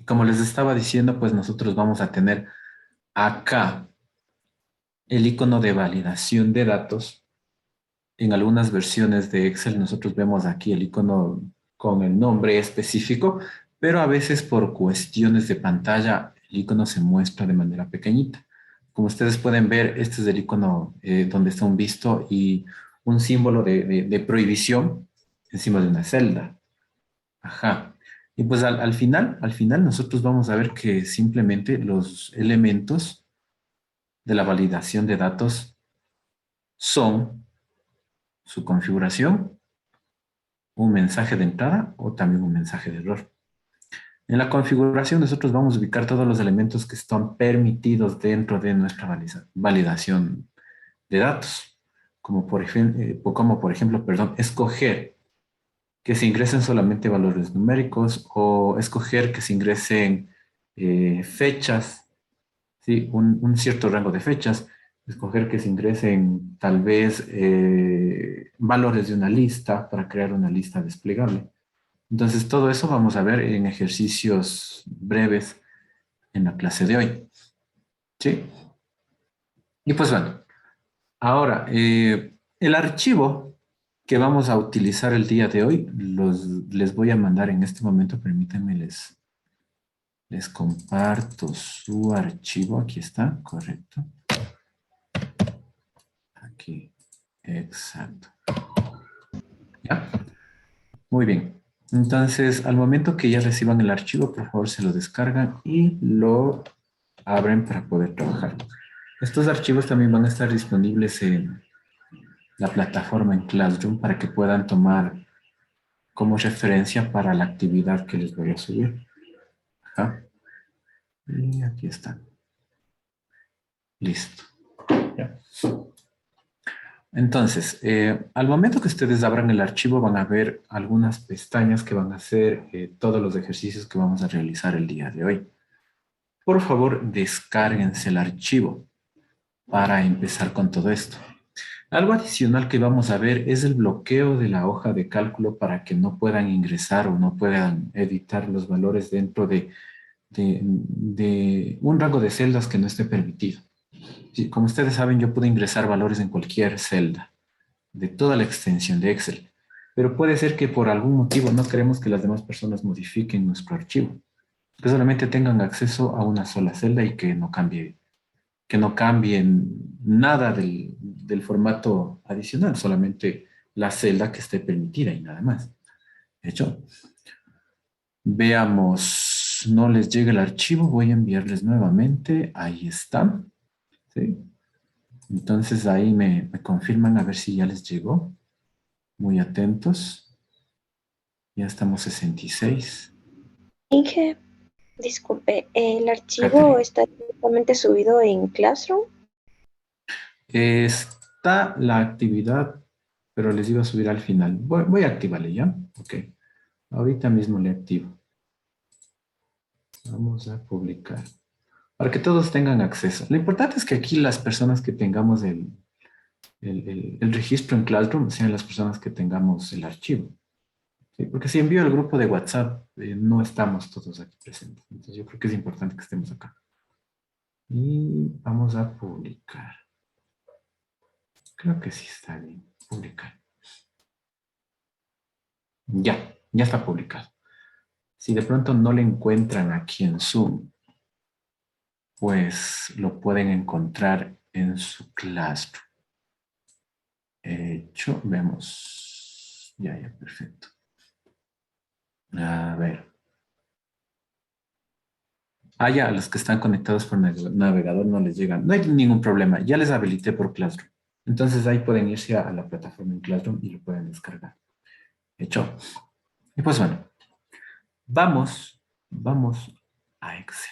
Como les estaba diciendo, pues nosotros vamos a tener acá el icono de validación de datos. En algunas versiones de Excel nosotros vemos aquí el icono con el nombre específico, pero a veces por cuestiones de pantalla el icono se muestra de manera pequeñita. Como ustedes pueden ver, este es el icono donde está un visto y un símbolo de prohibición encima de una celda. Ajá. Y pues al final nosotros vamos a ver que simplemente los elementos de la validación de datos son su configuración, un mensaje de entrada o también un mensaje de error. En la configuración nosotros vamos a ubicar todos los elementos que están permitidos dentro de nuestra validación de datos, como por ejemplo, perdón, escoger que se ingresen solamente valores numéricos o escoger que se ingresen fechas, ¿sí? Un cierto rango de fechas, escoger que se ingresen tal vez valores de una lista para crear una lista desplegable. Entonces, todo eso vamos a ver en ejercicios breves en la clase de hoy. ¿Sí? Y pues bueno, ahora, el archivo que vamos a utilizar el día de hoy, les voy a mandar en este momento, permítanme, les comparto su archivo. Aquí está, correcto. Aquí, exacto. ¿Ya? Muy bien. Entonces, al momento que ya reciban el archivo, por favor se lo descargan y lo abren para poder trabajar. Estos archivos también van a estar disponibles en la plataforma en Classroom para que puedan tomar como referencia para la actividad que les voy a subir. Ajá. Y aquí están. Listo. Ya. Entonces, al momento que ustedes abran el archivo van a ver algunas pestañas que van a ser todos los ejercicios que vamos a realizar el día de hoy. Por favor, descárguense el archivo para empezar con todo esto. Algo adicional que vamos a ver es el bloqueo de la hoja de cálculo para que no puedan ingresar o no puedan editar los valores dentro de un rango de celdas que no esté permitido. Sí, como ustedes saben, yo puedo ingresar valores en cualquier celda de toda la extensión de Excel, pero puede ser que por algún motivo no queremos que las demás personas modifiquen nuestro archivo, que solamente tengan acceso a una sola celda y que no cambien nada del formato adicional, solamente la celda que esté permitida y nada más. ¿De hecho? Veamos, no les llega el archivo, voy a enviarles nuevamente, ahí está. ¿Sí? Entonces ahí me confirman a ver si ya les llegó. Muy atentos. Ya estamos 66. Inge, disculpe, ¿el archivo Catherine. está directamente subido en Classroom? Está la actividad, pero les iba a subir al final. Voy a activarle ya. Ok. Ahorita mismo le activo. Vamos a publicar. Para que todos tengan acceso. Lo importante es que aquí las personas que tengamos el registro en Classroom sean las personas que tengamos el archivo. ¿Sí? Porque si envío el grupo de WhatsApp, no estamos todos aquí presentes. Entonces yo creo que es importante que estemos acá. Y vamos a publicar. Creo que sí está bien. Publicar. Ya está publicado. Si de pronto no le encuentran aquí en Zoom, pues lo pueden encontrar en su Classroom. Hecho, vemos. Ya, perfecto. A ver. Ya, a los que están conectados por navegador no les llegan. No hay ningún problema. Ya les habilité por Classroom. Entonces ahí pueden irse a la plataforma en Classroom y lo pueden descargar. Hecho. Y pues bueno, vamos a Excel.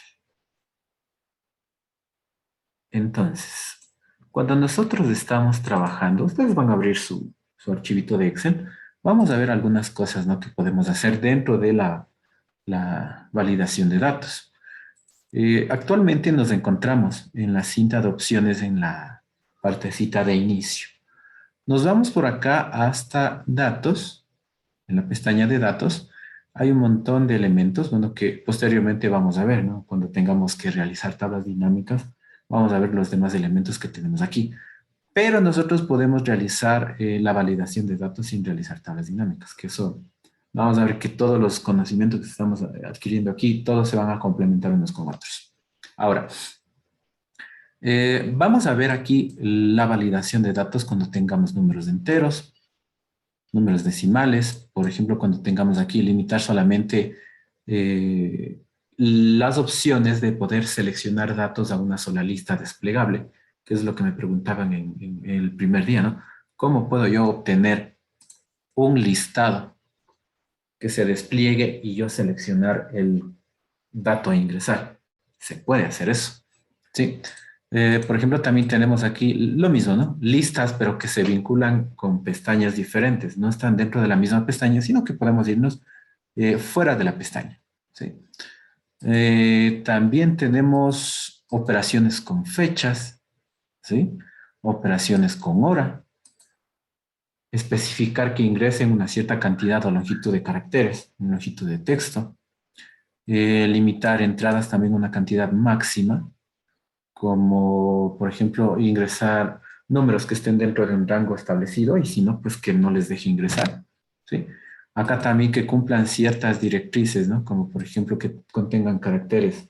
Entonces, cuando nosotros estamos trabajando, ustedes van a abrir su archivito de Excel. Vamos a ver algunas cosas, ¿no?, que podemos hacer dentro de la validación de datos. Actualmente nos encontramos en la cinta de opciones en la partecita de inicio. Nos vamos por acá hasta datos, en la pestaña de datos, hay un montón de elementos, bueno, que posteriormente vamos a ver, ¿no? Cuando tengamos que realizar tablas dinámicas, vamos a ver los demás elementos que tenemos aquí. Pero nosotros podemos realizar la validación de datos sin realizar tablas dinámicas, que eso, vamos a ver que todos los conocimientos que estamos adquiriendo aquí, todos se van a complementar unos con otros. Ahora, vamos a ver aquí la validación de datos cuando tengamos números enteros, números decimales, por ejemplo, cuando tengamos aquí limitar solamente las opciones de poder seleccionar datos a una sola lista desplegable, que es lo que me preguntaban en el primer día, ¿no? ¿Cómo puedo yo obtener un listado que se despliegue y yo seleccionar el dato a ingresar? Se puede hacer eso, ¿sí? Por ejemplo, también tenemos aquí lo mismo, ¿no? Listas, pero que se vinculan con pestañas diferentes. No están dentro de la misma pestaña, sino que podemos irnos fuera de la pestaña, ¿sí? También tenemos operaciones con fechas, ¿sí? Operaciones con hora. Especificar que ingresen una cierta cantidad o longitud de caracteres, longitud de texto. Limitar entradas también una cantidad máxima, como por ejemplo ingresar números que estén dentro de un rango establecido y si no, pues que no les deje ingresar, ¿sí? Acá también que cumplan ciertas directrices, ¿no? Como por ejemplo que contengan caracteres,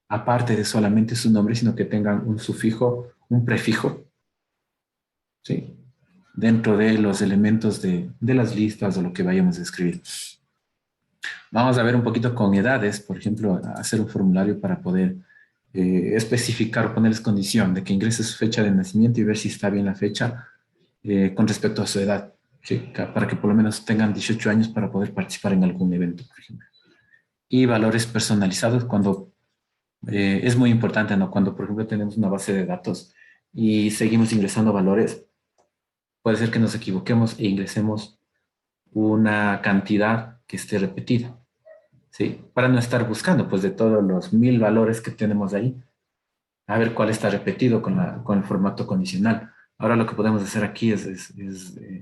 aparte de solamente su nombre, sino que tengan un sufijo, un prefijo, ¿sí? Dentro de los elementos de las listas o lo que vayamos a escribir. Vamos a ver un poquito con edades, por ejemplo, hacer un formulario para poder especificar o ponerles condición de que ingrese su fecha de nacimiento y ver si está bien la fecha con respecto a su edad, ¿sí? Para que por lo menos tengan 18 años para poder participar en algún evento, por ejemplo. Y valores personalizados cuando es muy importante, ¿no? Cuando, por ejemplo, tenemos una base de datos y seguimos ingresando valores, puede ser que nos equivoquemos e ingresemos una cantidad que esté repetida. ¿Sí? Para no estar buscando, pues, de todos los 1000 valores que tenemos ahí, a ver cuál está repetido con el formato condicional. Ahora lo que podemos hacer aquí es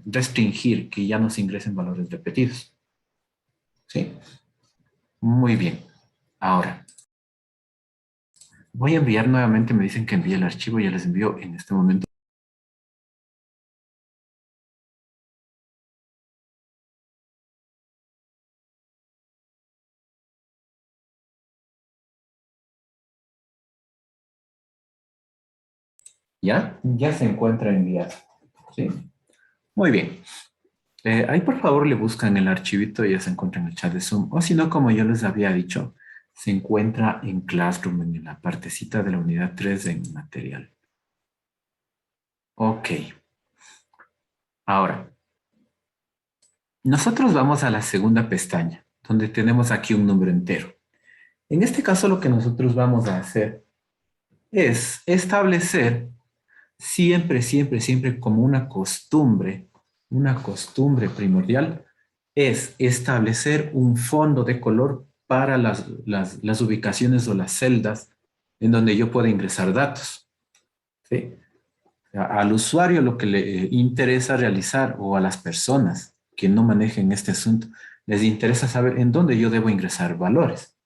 restringir que ya no se ingresen valores repetidos. ¿Sí? Muy bien. Ahora, voy a enviar nuevamente, me dicen que envíe el archivo, ya les envío en este momento. ¿Ya? Ya se encuentra enviado. ¿Sí? Muy bien. Ahí por favor le buscan el archivito y ya se encuentra en el chat de Zoom. O si no, como yo les había dicho, se encuentra en Classroom, en la partecita de la unidad 3 en material. Ok. Ahora, nosotros vamos a la segunda pestaña, donde tenemos aquí un número entero. En este caso, lo que nosotros vamos a hacer es establecer siempre, siempre, siempre como una costumbre primordial, es establecer un fondo de color para las ubicaciones o las celdas en donde yo pueda ingresar datos, ¿sí? Al usuario lo que le interesa realizar o a las personas que no manejen este asunto, les interesa saber en dónde yo debo ingresar valores.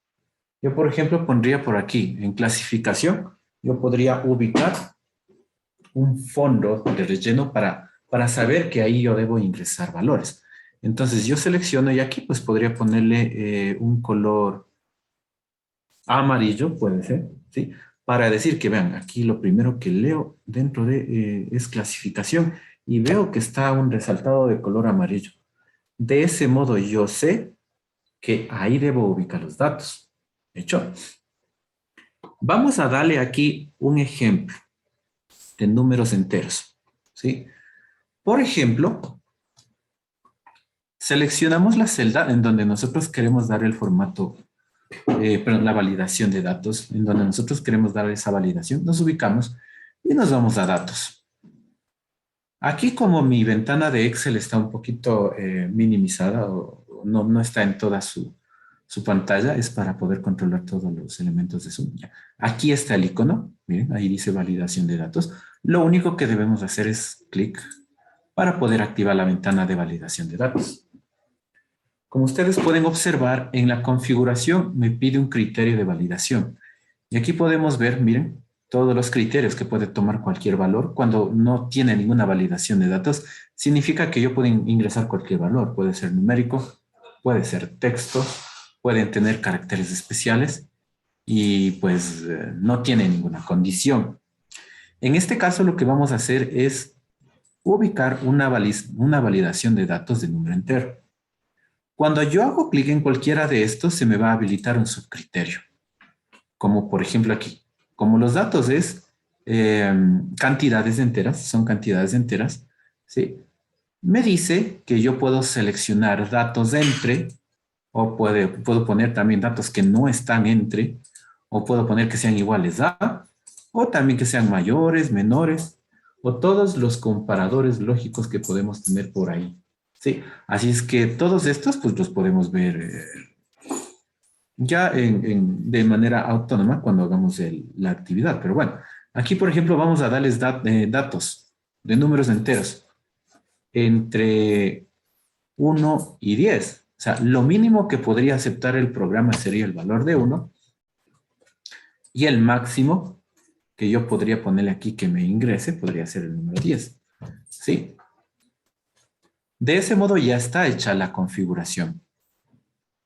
Yo, por ejemplo, pondría por aquí, en clasificación, yo podría ubicar un fondo de relleno para saber que ahí yo debo ingresar valores. Entonces yo selecciono y aquí pues podría ponerle un color amarillo, puede ser, ¿sí? Para decir que vean, aquí lo primero que leo dentro de es clasificación y veo que está un resaltado de color amarillo. De ese modo yo sé que ahí debo ubicar los datos. ¿Hecho? Vamos a darle aquí un ejemplo de números enteros, ¿sí? Por ejemplo, seleccionamos la celda en donde nosotros queremos dar el formato, perdón, la validación de datos, en donde nosotros queremos dar esa validación, nos ubicamos y nos vamos a datos. Aquí como mi ventana de Excel está un poquito minimizada o no está en toda su pantalla, es para poder controlar todos los elementos de Zoom. Aquí está el icono, miren, ahí dice validación de datos. Lo único que debemos hacer es clic para poder activar la ventana de validación de datos. Como ustedes pueden observar, en la configuración me pide un criterio de validación. Y aquí podemos ver, miren, todos los criterios que puede tomar cualquier valor. Cuando no tiene ninguna validación de datos, significa que yo puedo ingresar cualquier valor. Puede ser numérico, puede ser texto, pueden tener caracteres especiales y pues no tiene ninguna condición. En este caso lo que vamos a hacer es ubicar una validación de datos de número entero. Cuando yo hago clic en cualquiera de estos, se me va a habilitar un subcriterio, como por ejemplo aquí. Como los datos es cantidades enteras, son cantidades enteras, ¿sí? Me dice que yo puedo seleccionar datos entre, o puedo poner también datos que no están entre, o puedo poner que sean iguales a, o también que sean mayores, menores, o todos los comparadores lógicos que podemos tener por ahí. Sí, así es que todos estos pues los podemos ver ya de manera autónoma cuando hagamos la actividad. Pero bueno, aquí por ejemplo vamos a darles datos de números enteros entre 1 y 10. O sea, lo mínimo que podría aceptar el programa sería el valor de 1 y el máximo que yo podría ponerle aquí que me ingrese podría ser el número 10. ¿Sí? De ese modo ya está hecha la configuración.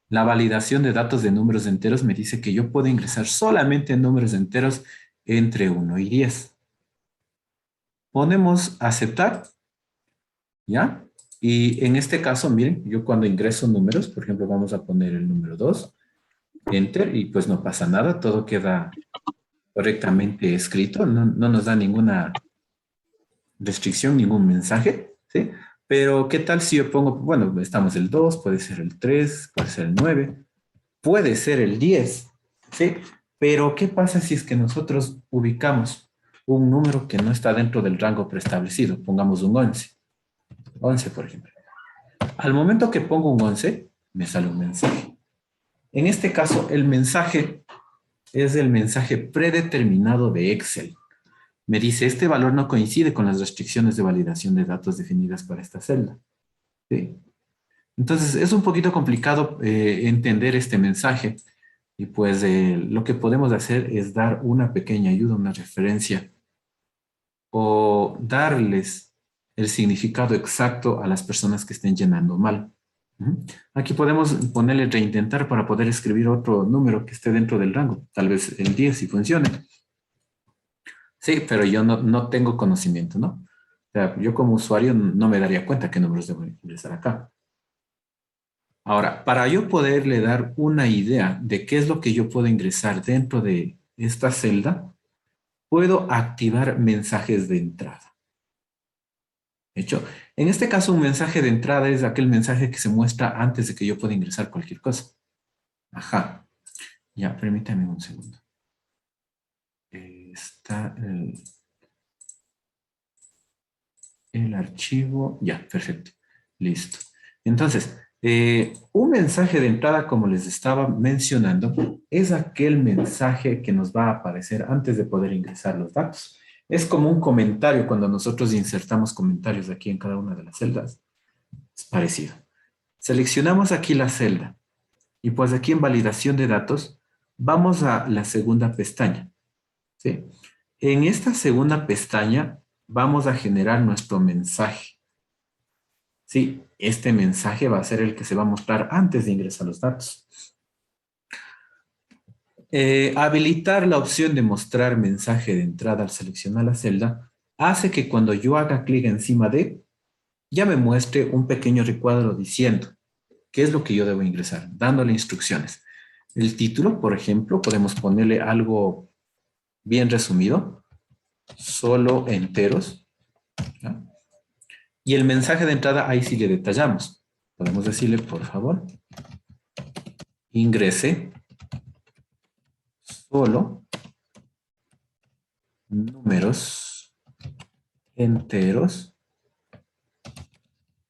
La validación de datos de números enteros me dice que yo puedo ingresar solamente números enteros entre 1 y 10. Ponemos aceptar, ¿ya? Y en este caso, miren, yo cuando ingreso números, por ejemplo, vamos a poner el número 2, enter, y pues no pasa nada, todo queda correctamente escrito, no nos da ninguna restricción, ningún mensaje, ¿sí? Pero, ¿qué tal si yo pongo, bueno, estamos el 2, puede ser el 3, puede ser el 9, puede ser el 10, ¿sí? Pero, ¿qué pasa si es que nosotros ubicamos un número que no está dentro del rango preestablecido? Pongamos un 11, por ejemplo. Al momento que pongo un 11, me sale un mensaje. En este caso, el mensaje es el mensaje predeterminado de Excel. Me dice, este valor no coincide con las restricciones de validación de datos definidas para esta celda. ¿Sí? Entonces, es un poquito complicado entender este mensaje y pues lo que podemos hacer es dar una pequeña ayuda, una referencia o darles el significado exacto a las personas que estén llenando mal. Aquí podemos ponerle reintentar para poder escribir otro número que esté dentro del rango, tal vez el 10 si funcione. Sí, pero yo no tengo conocimiento, ¿no? O sea, yo como usuario no me daría cuenta qué números debo ingresar acá. Ahora, para yo poderle dar una idea de qué es lo que yo puedo ingresar dentro de esta celda, puedo activar mensajes de entrada. De hecho, en este caso un mensaje de entrada es aquel mensaje que se muestra antes de que yo pueda ingresar cualquier cosa. Ajá. Ya, permítame un segundo. Está el archivo. Ya, perfecto. Listo. Entonces, un mensaje de entrada, como les estaba mencionando, es aquel mensaje que nos va a aparecer antes de poder ingresar los datos. Es como un comentario cuando nosotros insertamos comentarios aquí en cada una de las celdas. Es parecido. Seleccionamos aquí la celda y pues aquí en validación de datos vamos a la segunda pestaña. ¿Sí? En esta segunda pestaña vamos a generar nuestro mensaje. Sí, este mensaje va a ser el que se va a mostrar antes de ingresar los datos. Habilitar la opción de mostrar mensaje de entrada al seleccionar la celda hace que cuando yo haga clic encima de, ya me muestre un pequeño recuadro diciendo qué es lo que yo debo ingresar, dándole instrucciones. El título, por ejemplo, podemos ponerle algo bien resumido, solo enteros, ¿no? Y el mensaje de entrada, ahí sí le detallamos. Podemos decirle, por favor, ingrese solo números enteros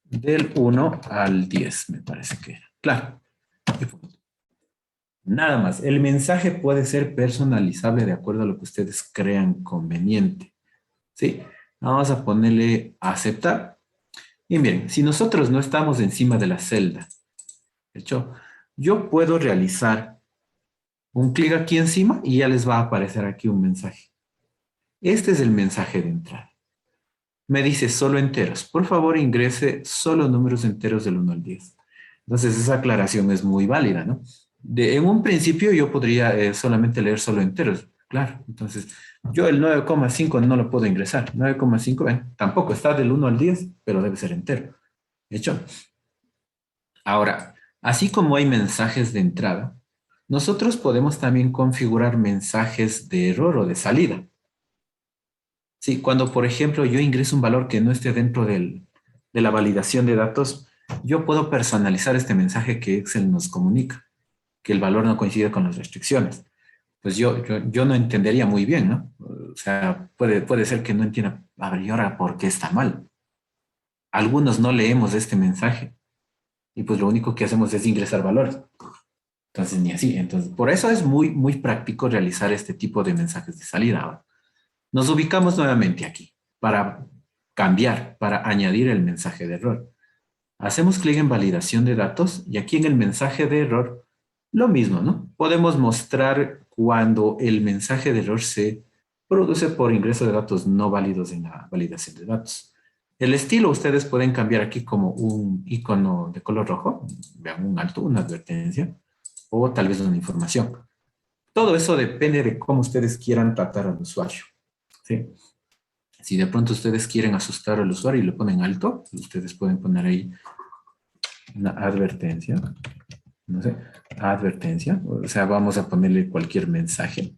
del 1 al 10, me parece que era. Claro. Nada más. El mensaje puede ser personalizable de acuerdo a lo que ustedes crean conveniente. ¿Sí? Vamos a ponerle aceptar. Y miren, si nosotros no estamos encima de la celda ¿Hecho? Yo puedo realizar un clic aquí encima y ya les va a aparecer aquí un mensaje. Este es el mensaje de entrada. Me dice solo enteros. Por favor, ingrese solo números enteros del 1 al 10. Entonces, esa aclaración es muy válida, ¿no? En un principio yo podría solamente leer solo enteros. Claro, entonces yo el 9,5 no lo puedo ingresar. 9,5, tampoco está del 1 al 10, pero debe ser entero. ¿Hecho? Ahora, así como hay mensajes de entrada, nosotros podemos también configurar mensajes de error o de salida. Sí, cuando, por ejemplo, yo ingreso un valor que no esté dentro de la validación de datos, yo puedo personalizar este mensaje que Excel nos comunica, que el valor no coincide con las restricciones. Pues yo no entendería muy bien, ¿no? O sea, puede ser que no entienda, a ver, ¿y ahora por qué está mal? Algunos no leemos este mensaje y pues lo único que hacemos es ingresar valores. Entonces, ni así. Entonces, por eso es muy práctico realizar este tipo de mensajes de salida ahora. Nos ubicamos nuevamente aquí para cambiar, para añadir el mensaje de error. Hacemos clic en validación de datos y aquí en el mensaje de error, lo mismo, ¿no? Podemos mostrar cuando el mensaje de error se produce por ingreso de datos no válidos en la validación de datos. El estilo ustedes pueden cambiar aquí como un icono de color rojo, vean un alto, una advertencia, o tal vez una información. Todo eso depende de cómo ustedes quieran tratar al usuario. ¿Sí? Si de pronto ustedes quieren asustar al usuario y le ponen alto, ustedes pueden poner ahí una advertencia, no sé, advertencia, o sea, vamos a ponerle cualquier mensaje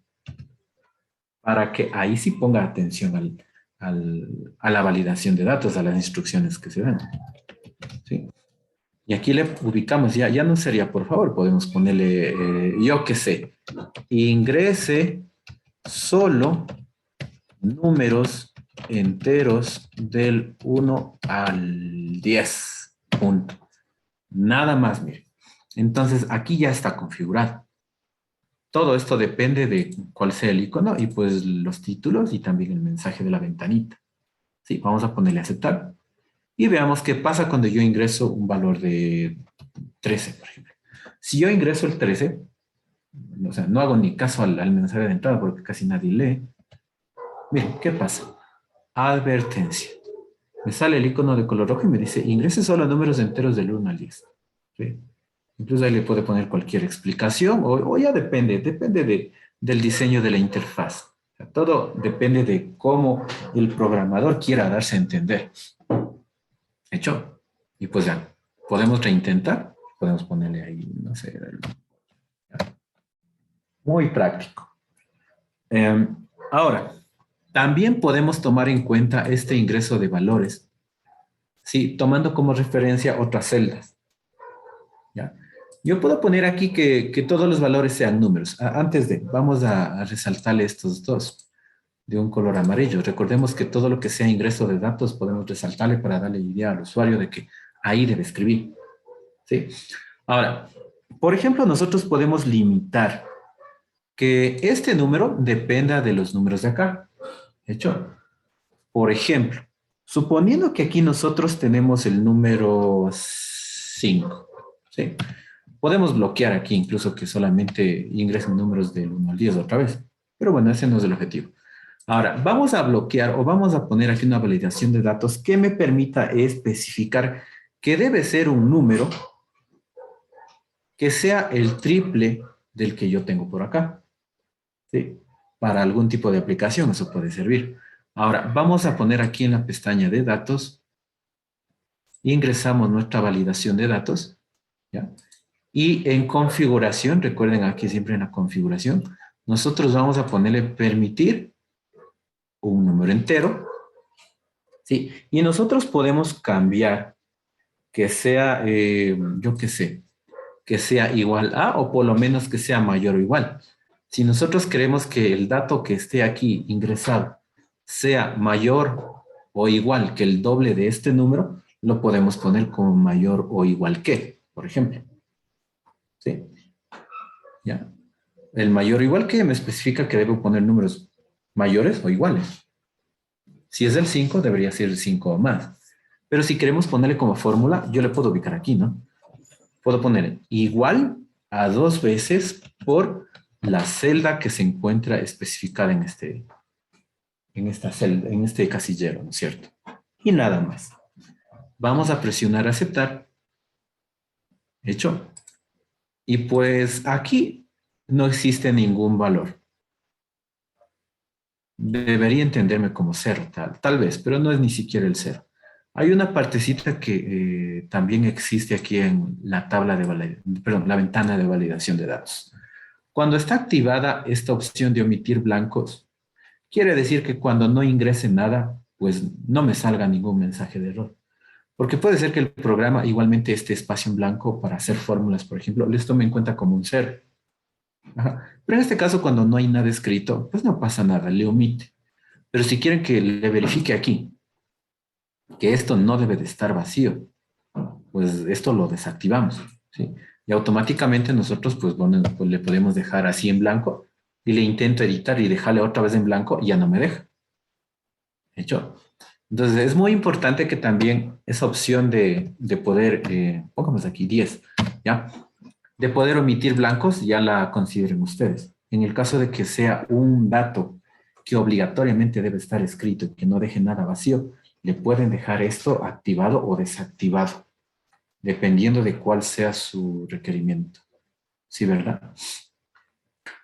para que ahí sí ponga atención a la validación de datos, a las instrucciones que se dan. ¿Sí? Y aquí le ubicamos, ya no sería, por favor, podemos ponerle, yo qué sé, ingrese solo números enteros del 1 al 10. Punto. Nada más, miren. Entonces, aquí ya está configurado. Todo esto depende de cuál sea el icono y pues los títulos y también el mensaje de la ventanita. Sí, vamos a ponerle aceptar. Y veamos qué pasa cuando yo ingreso un valor de 13, por ejemplo. Si yo ingreso el 13, o sea, no hago ni caso al mensaje de entrada porque casi nadie lee. Miren, ¿qué pasa? Advertencia. Me sale el icono de color rojo y me dice, ingrese solo números enteros del 1 al 10. ¿Sí? Incluso ahí le puede poner cualquier explicación o ya depende del diseño de la interfaz. O sea, todo depende de cómo el programador quiera darse a entender. ¿Hecho? Y pues ya, podemos reintentar. Podemos ponerle ahí, no sé, muy práctico. Ahora, también podemos tomar en cuenta este ingreso de valores, ¿sí? Tomando como referencia otras celdas. ¿Ya? Yo puedo poner aquí que todos los valores sean números. Antes de, vamos a resaltarle estos dos de un color amarillo. Recordemos que todo lo que sea ingreso de datos podemos resaltarle para darle idea al usuario de que ahí debe escribir. ¿Sí? Ahora, por ejemplo, nosotros podemos limitar que este número dependa de los números de acá. ¿Hecho? Por ejemplo, suponiendo que aquí nosotros tenemos el número 5, ¿sí? Podemos bloquear aquí incluso que solamente ingresen números del 1 al 10 otra vez. Pero bueno, ese no es el objetivo. Ahora, vamos a bloquear o vamos a poner aquí una validación de datos que me permita especificar que debe ser un número que sea el triple del que yo tengo por acá. ¿Sí? Para algún tipo de aplicación eso puede servir. Ahora, vamos a poner aquí en la pestaña de datos, ingresamos nuestra validación de datos, ¿ya? Y en configuración, recuerden aquí siempre en la configuración, nosotros vamos a ponerle permitir un número entero, ¿sí? Y nosotros podemos cambiar que sea, yo qué sé, que sea igual a o por lo menos que sea mayor o igual. Si nosotros queremos que el dato que esté aquí ingresado sea mayor o igual que el doble de este número, lo podemos poner como mayor o igual que, por ejemplo. ¿Sí? ¿Ya? El mayor o igual que me especifica que debo poner números mayores o iguales. Si es el 5, debería ser el 5 o más. Pero si queremos ponerle como fórmula, yo le puedo ubicar aquí, ¿no? puedo poner igual a 2 veces por la celda que se encuentra especificada en esta celda, en este casillero, ¿no es cierto? Y nada más. Vamos a presionar aceptar. Hecho. Y pues aquí no existe ningún valor. Debería entenderme como cero, tal vez, pero no es ni siquiera el cero. Hay una partecita que también existe aquí en la tabla de perdón, la ventana de validación de datos. Cuando está activada esta opción de omitir blancos, quiere decir que cuando no ingrese nada, pues no me salga ningún mensaje de error. Porque puede ser que el programa, igualmente este espacio en blanco para hacer fórmulas, por ejemplo, les tome en cuenta como un cero. Ajá. Pero en este caso, cuando no hay nada escrito, pues no pasa nada, le omite. Pero si quieren que le verifique aquí que esto no debe de estar vacío, pues esto lo desactivamos, ¿sí? Y automáticamente nosotros, pues, bueno, pues le podemos dejar así en blanco y le intento editar y dejarle otra vez en blanco y ya no me deja. ¿Hecho? Entonces, es muy importante que también esa opción de poder, pongamos aquí 10, ¿ya? De poder omitir blancos, ya la consideren ustedes. En el caso de que sea un dato que obligatoriamente debe estar escrito y que no deje nada vacío, le pueden dejar esto activado o desactivado, dependiendo de cuál sea su requerimiento. ¿Sí, verdad?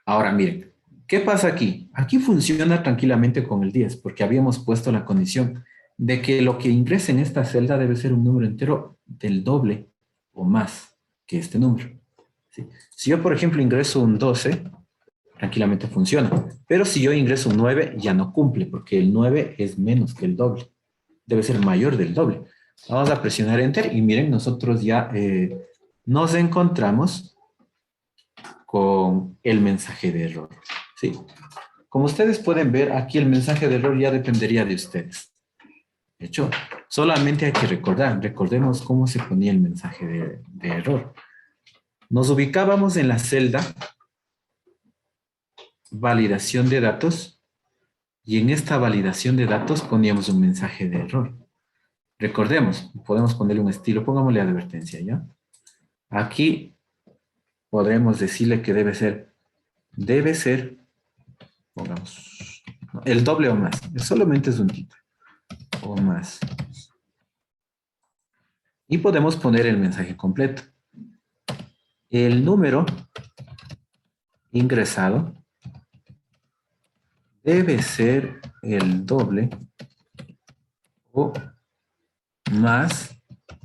Ahora, miren, ¿qué pasa aquí? Aquí funciona tranquilamente con el 10, porque habíamos puesto la condición de que lo que ingrese en esta celda debe ser un número entero del doble o más que este número. ¿Sí? Si yo, por ejemplo, ingreso un 12, tranquilamente funciona. Pero si yo ingreso un 9, ya no cumple, porque el 9 es menos que el doble. Debe ser mayor del doble. Vamos a presionar Enter y miren, nosotros ya nos encontramos con el mensaje de error. ¿Sí? Como ustedes pueden ver, aquí el mensaje de error ya dependería de ustedes. De hecho, solamente hay que recordemos cómo se ponía el mensaje de error. Nos ubicábamos en la celda validación de datos y en esta validación de datos poníamos un mensaje de error. Recordemos, podemos ponerle un estilo, pongámosle advertencia, ¿ya? Aquí podremos decirle que debe ser, pongamos, el doble o más, solamente es un título, o más. Y podemos poner el mensaje completo. El número ingresado debe ser el doble o más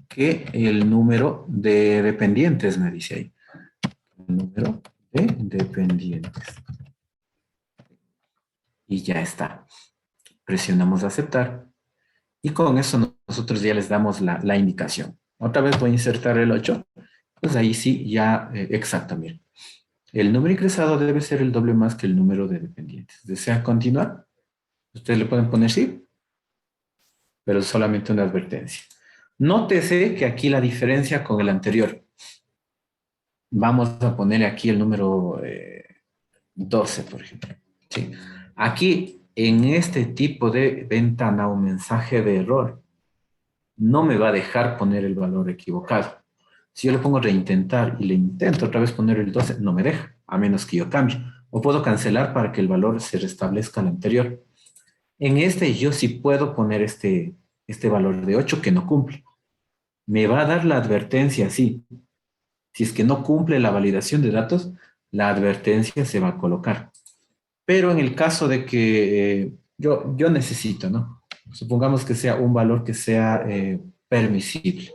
que el número de dependientes, me dice ahí. El número de dependientes. Y ya está. Presionamos aceptar. Y con eso nosotros ya les damos la indicación. Otra vez voy a insertar el 8. Pues ahí sí, ya, exacto, miren. El número ingresado debe ser el doble más que el número de dependientes. ¿Desea continuar? Ustedes le pueden poner sí, pero solamente una advertencia. Nótese que aquí la diferencia con el anterior. Vamos a ponerle aquí el número 12, por ejemplo. ¿Sí? Aquí, en este tipo de ventana o mensaje de error, no me va a dejar poner el valor equivocado. Si yo le pongo reintentar y le intento otra vez poner el 12, no me deja, a menos que yo cambie. O puedo cancelar para que el valor se restablezca al anterior. En este yo sí puedo poner este valor de 8 que no cumple. Me va a dar la advertencia, sí. Si es que no cumple la validación de datos, la advertencia se va a colocar. Pero en el caso de que yo necesito, ¿no? Supongamos que sea un valor que sea permisible.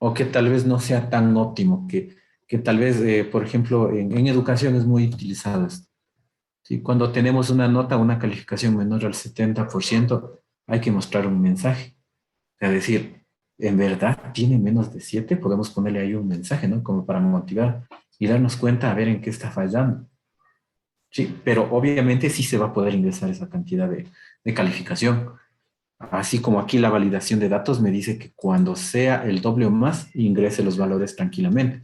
O que tal vez no sea tan óptimo, que tal vez, por ejemplo, en educación es muy utilizado esto. ¿Sí? Cuando tenemos una nota, una calificación menor al 70%, hay que mostrar un mensaje. Es decir, en verdad tiene menos de 7, podemos ponerle ahí un mensaje, ¿no? Como para motivar y darnos cuenta a ver en qué está fallando. Sí, pero obviamente sí se va a poder ingresar esa cantidad de calificación. Así como aquí la validación de datos me dice que cuando sea el doble o más, ingrese los valores tranquilamente.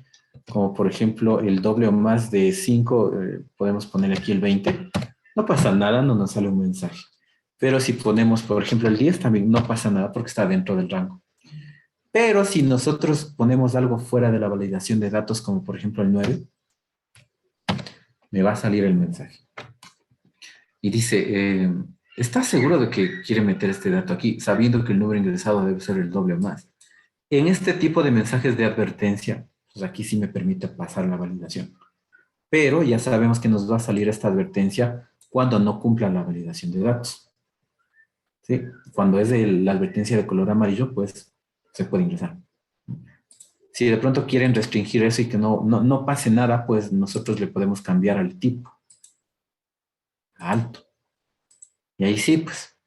Como por ejemplo el doble o más de 5, podemos poner aquí el 20. No pasa nada, no nos sale un mensaje. Pero si ponemos por ejemplo el 10, también no pasa nada porque está dentro del rango. Pero si nosotros ponemos algo fuera de la validación de datos, como por ejemplo el 9, me va a salir el mensaje. Y dice, ¿estás seguro de que quiere meter este dato aquí, sabiendo que el número ingresado debe ser el doble o más? En este tipo de mensajes de advertencia, pues aquí sí me permite pasar la validación. Pero ya sabemos que nos va a salir esta advertencia cuando no cumpla la validación de datos. ¿Sí? Cuando es la advertencia de color amarillo, pues se puede ingresar. Si de pronto quieren restringir eso y que no pase nada, pues nosotros le podemos cambiar al tipo, a alto. Y ahí sí, pues.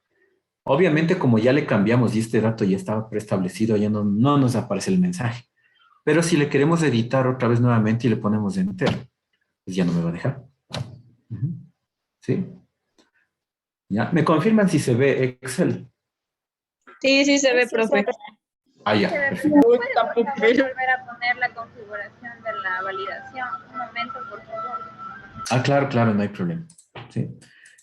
Obviamente, como ya le cambiamos y este dato ya estaba preestablecido, ya no nos aparece el mensaje. Pero si le queremos editar otra vez nuevamente y le ponemos enter, pues ya no me va a dejar. Ujú. ¿Sí? ¿Ya? ¿Me confirman si se ve Excel? Sí, sí se ve, Sí, se profe. ve. Ah, ya, Se ve, perfecto. ¿puede por favor volver a poner la configuración de la validación? Un momento, por favor. Ah, claro, claro, no hay problema. ¿Sí?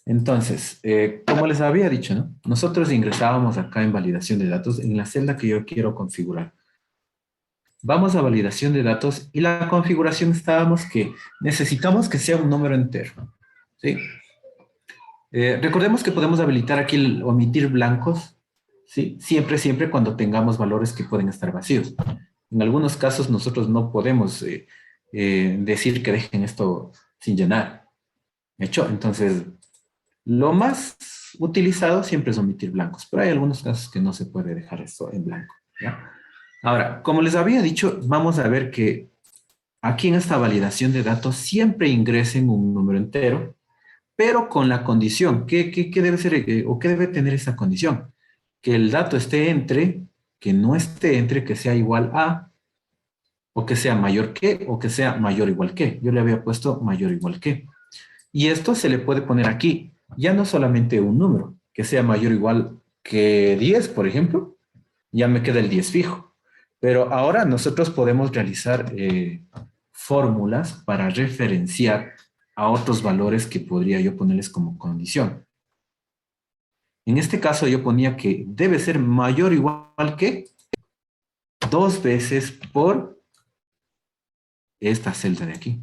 Entonces, como les había dicho, ¿no? Nosotros ingresábamos acá en validación de datos en la celda que yo quiero configurar. Vamos a validación de datos y la configuración estábamos que necesitamos que sea un número entero. ¿Sí? Recordemos que podemos habilitar aquí el omitir blancos, ¿sí? Siempre, siempre cuando tengamos valores que pueden estar vacíos. En algunos casos nosotros no podemos decir que dejen esto sin llenar. ¿Hecho? Entonces, lo más utilizado siempre es omitir blancos, pero hay algunos casos que no se puede dejar esto en blanco. ¿Ya? Ahora, como les había dicho, vamos a ver que aquí en esta validación de datos siempre ingresen un número entero, pero con la condición, ¿qué debe ser o qué debe tener esa condición? Que el dato esté entre, que no esté entre, que sea igual a, o que sea mayor que, o que sea mayor o igual que. Yo le había puesto mayor o igual que. Y esto se le puede poner aquí, ya no solamente un número, que sea mayor o igual que 10, por ejemplo, ya me queda el 10 fijo. Pero ahora nosotros podemos realizar fórmulas para referenciar a otros valores que podría yo ponerles como condición. En este caso yo ponía que debe ser mayor o igual que 2 veces por esta celda de aquí.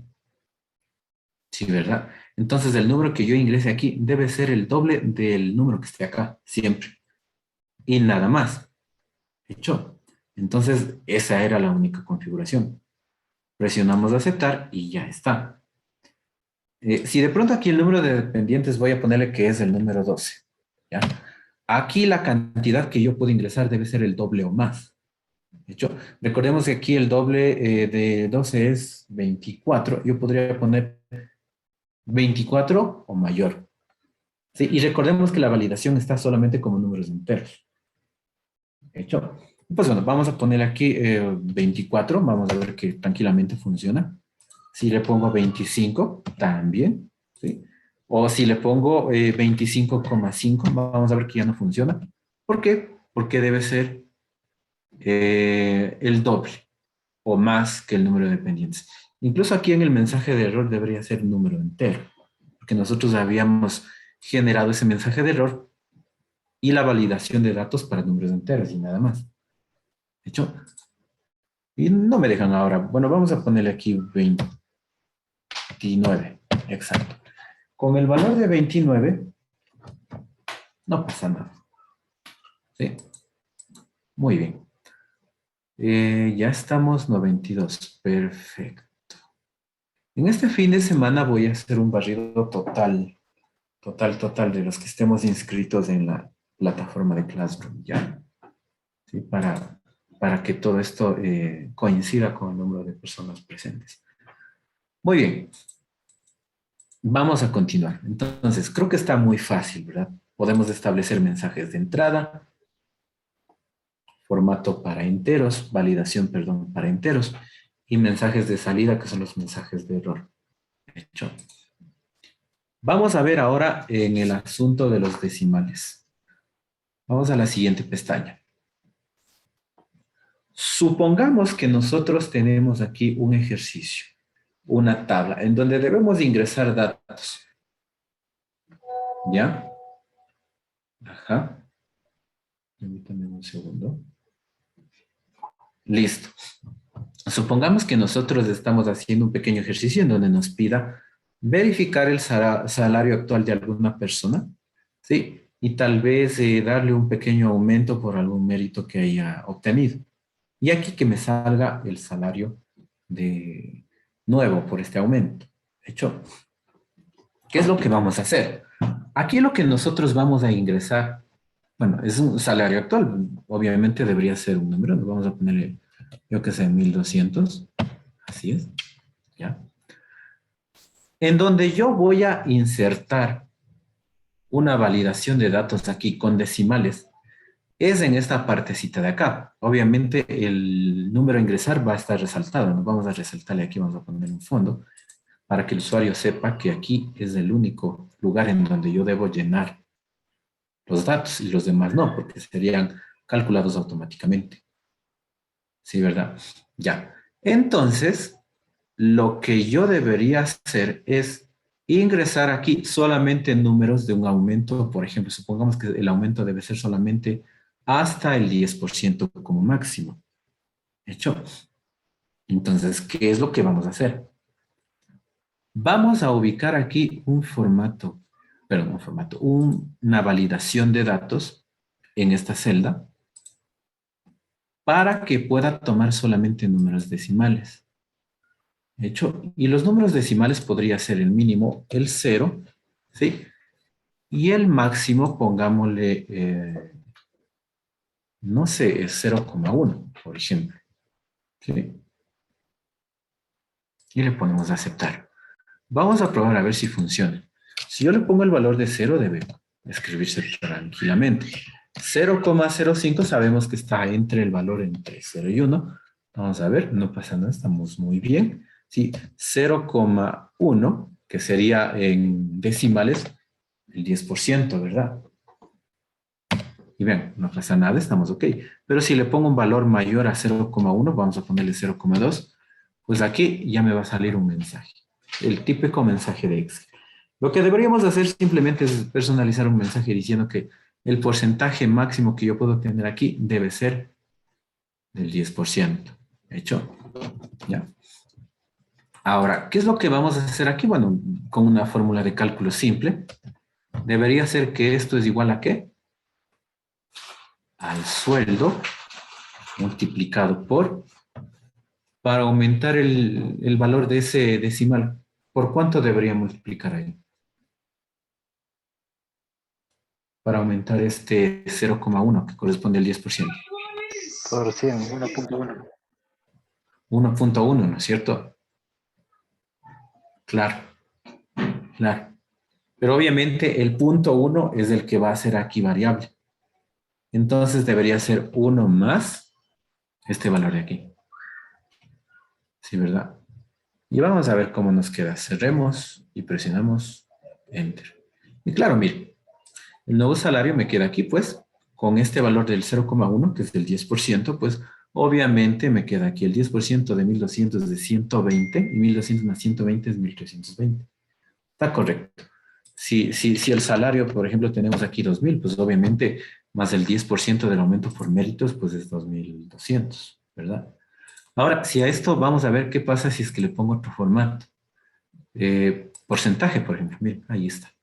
Sí, ¿verdad? Entonces el número que yo ingrese aquí debe ser el doble del número que esté acá, siempre. Y nada más. ¿Hecho? Entonces esa era la única configuración. Presionamos aceptar y ya está. Si de pronto aquí el número de dependientes voy a ponerle que es el número 12. ¿Ya? Aquí la cantidad que yo puedo ingresar debe ser el doble o más. ¿Hecho? Recordemos que aquí el doble de 12 es 24. Yo podría poner 24 o mayor. ¿Sí? Y recordemos que la validación está solamente como números enteros. ¿Hecho? Pues bueno, vamos a poner aquí 24. Vamos a ver que tranquilamente funciona. Si le pongo 25, también. ¿Sí? O si le pongo 25,5, vamos a ver que ya no funciona. ¿Por qué? Porque debe ser el doble o más que el número de dependientes. Incluso aquí en el mensaje de error debería ser número entero, porque nosotros habíamos generado ese mensaje de error y la validación de datos para números enteros y nada más. ¿Hecho? Y no me dejan ahora. Bueno, vamos a ponerle aquí 29. Exacto. Con el valor de 29, no pasa nada. ¿Sí? Muy bien. Ya estamos 92. Perfecto. En este fin de semana voy a hacer un barrido total de los que estemos inscritos en la plataforma de Classroom, ¿ya? ¿Sí? Para que todo esto coincida con el número de personas presentes. Muy bien. Vamos a continuar. Entonces, creo que está muy fácil, ¿verdad? Podemos establecer mensajes de entrada, formato para enteros, validación, perdón, para enteros, y mensajes de salida, que son los mensajes de error. Hecho. Vamos a ver ahora en el asunto de los decimales. Vamos a la siguiente pestaña. Supongamos que nosotros tenemos aquí un ejercicio, una tabla, en donde debemos ingresar datos. ¿Ya? Ajá. Permítanme un segundo. Listo. Supongamos que nosotros estamos haciendo un pequeño ejercicio en donde nos pida verificar el salario actual de alguna persona, ¿sí? Y tal vez darle un pequeño aumento por algún mérito que haya obtenido. Y aquí que me salga el salario de nuevo por este aumento. ¿Hecho? ¿Qué es lo que vamos a hacer? Aquí lo que nosotros vamos a ingresar, bueno, es un salario actual. Obviamente debería ser un número. Nos vamos a ponerle, yo que sé, 1200. Así es. ¿Ya? En donde yo voy a insertar una validación de datos aquí con decimales, es en esta partecita de acá. Obviamente el número a ingresar va a estar resaltado. Nos vamos a resaltarle aquí, vamos a poner un fondo para que el usuario sepa que aquí es el único lugar en donde yo debo llenar los datos y los demás no, porque serían calculados automáticamente. ¿Sí, verdad? Ya. Entonces, lo que yo debería hacer es ingresar aquí solamente números de un aumento. Por ejemplo, supongamos que el aumento debe ser solamente hasta el 10% como máximo. ¿Hecho? Entonces, ¿qué es lo que vamos a hacer? Vamos a ubicar aquí una validación de datos en esta celda para que pueda tomar solamente números decimales. ¿Hecho? Y los números decimales podría ser el mínimo, el 0, ¿sí? Y el máximo, pongámosle, no sé, es 0,1, por ejemplo. ¿Sí? Y le ponemos a aceptar. Vamos a probar a ver si funciona. Si yo le pongo el valor de 0, debe escribirse tranquilamente. 0,05 sabemos que está entre el valor entre 0 y 1. Vamos a ver, no pasa nada, estamos muy bien. Sí, 0,1, que sería en decimales, el 10%, ¿verdad? Y ven, no pasa nada, estamos ok. Pero si le pongo un valor mayor a 0,1, vamos a ponerle 0,2, pues aquí ya me va a salir un mensaje. El típico mensaje de Excel. Lo que deberíamos hacer simplemente es personalizar un mensaje diciendo que el porcentaje máximo que yo puedo tener aquí debe ser del 10%. ¿Hecho? ¿Ya? Ahora, ¿qué es lo que vamos a hacer aquí? Bueno, con una fórmula de cálculo simple, debería ser que esto es igual a ¿qué? Al sueldo multiplicado por, para aumentar el valor de ese decimal. ¿Por cuánto debería multiplicar ahí? Para aumentar este 0,1 que corresponde al 10%. Por 100, 1.1. 1,1, ¿no es cierto? Claro, claro. Pero obviamente el punto 1 es el que va a ser aquí variable. Entonces debería ser 1 más este valor de aquí. Sí, ¿verdad? Y vamos a ver cómo nos queda. Cerremos y presionamos Enter. Y claro, mire, el nuevo salario me queda aquí, pues, con este valor del 0,1, que es del 10%, pues, obviamente me queda aquí el 10% de 1200 de 120, y 1200 más 120 es 1320. Está correcto. Si el salario, por ejemplo, tenemos aquí 2000, pues obviamente más el 10% del aumento por méritos, pues es 2200, ¿verdad? Ahora, si a esto vamos a ver qué pasa si es que le pongo otro formato. Porcentaje, por ejemplo, miren, ahí está.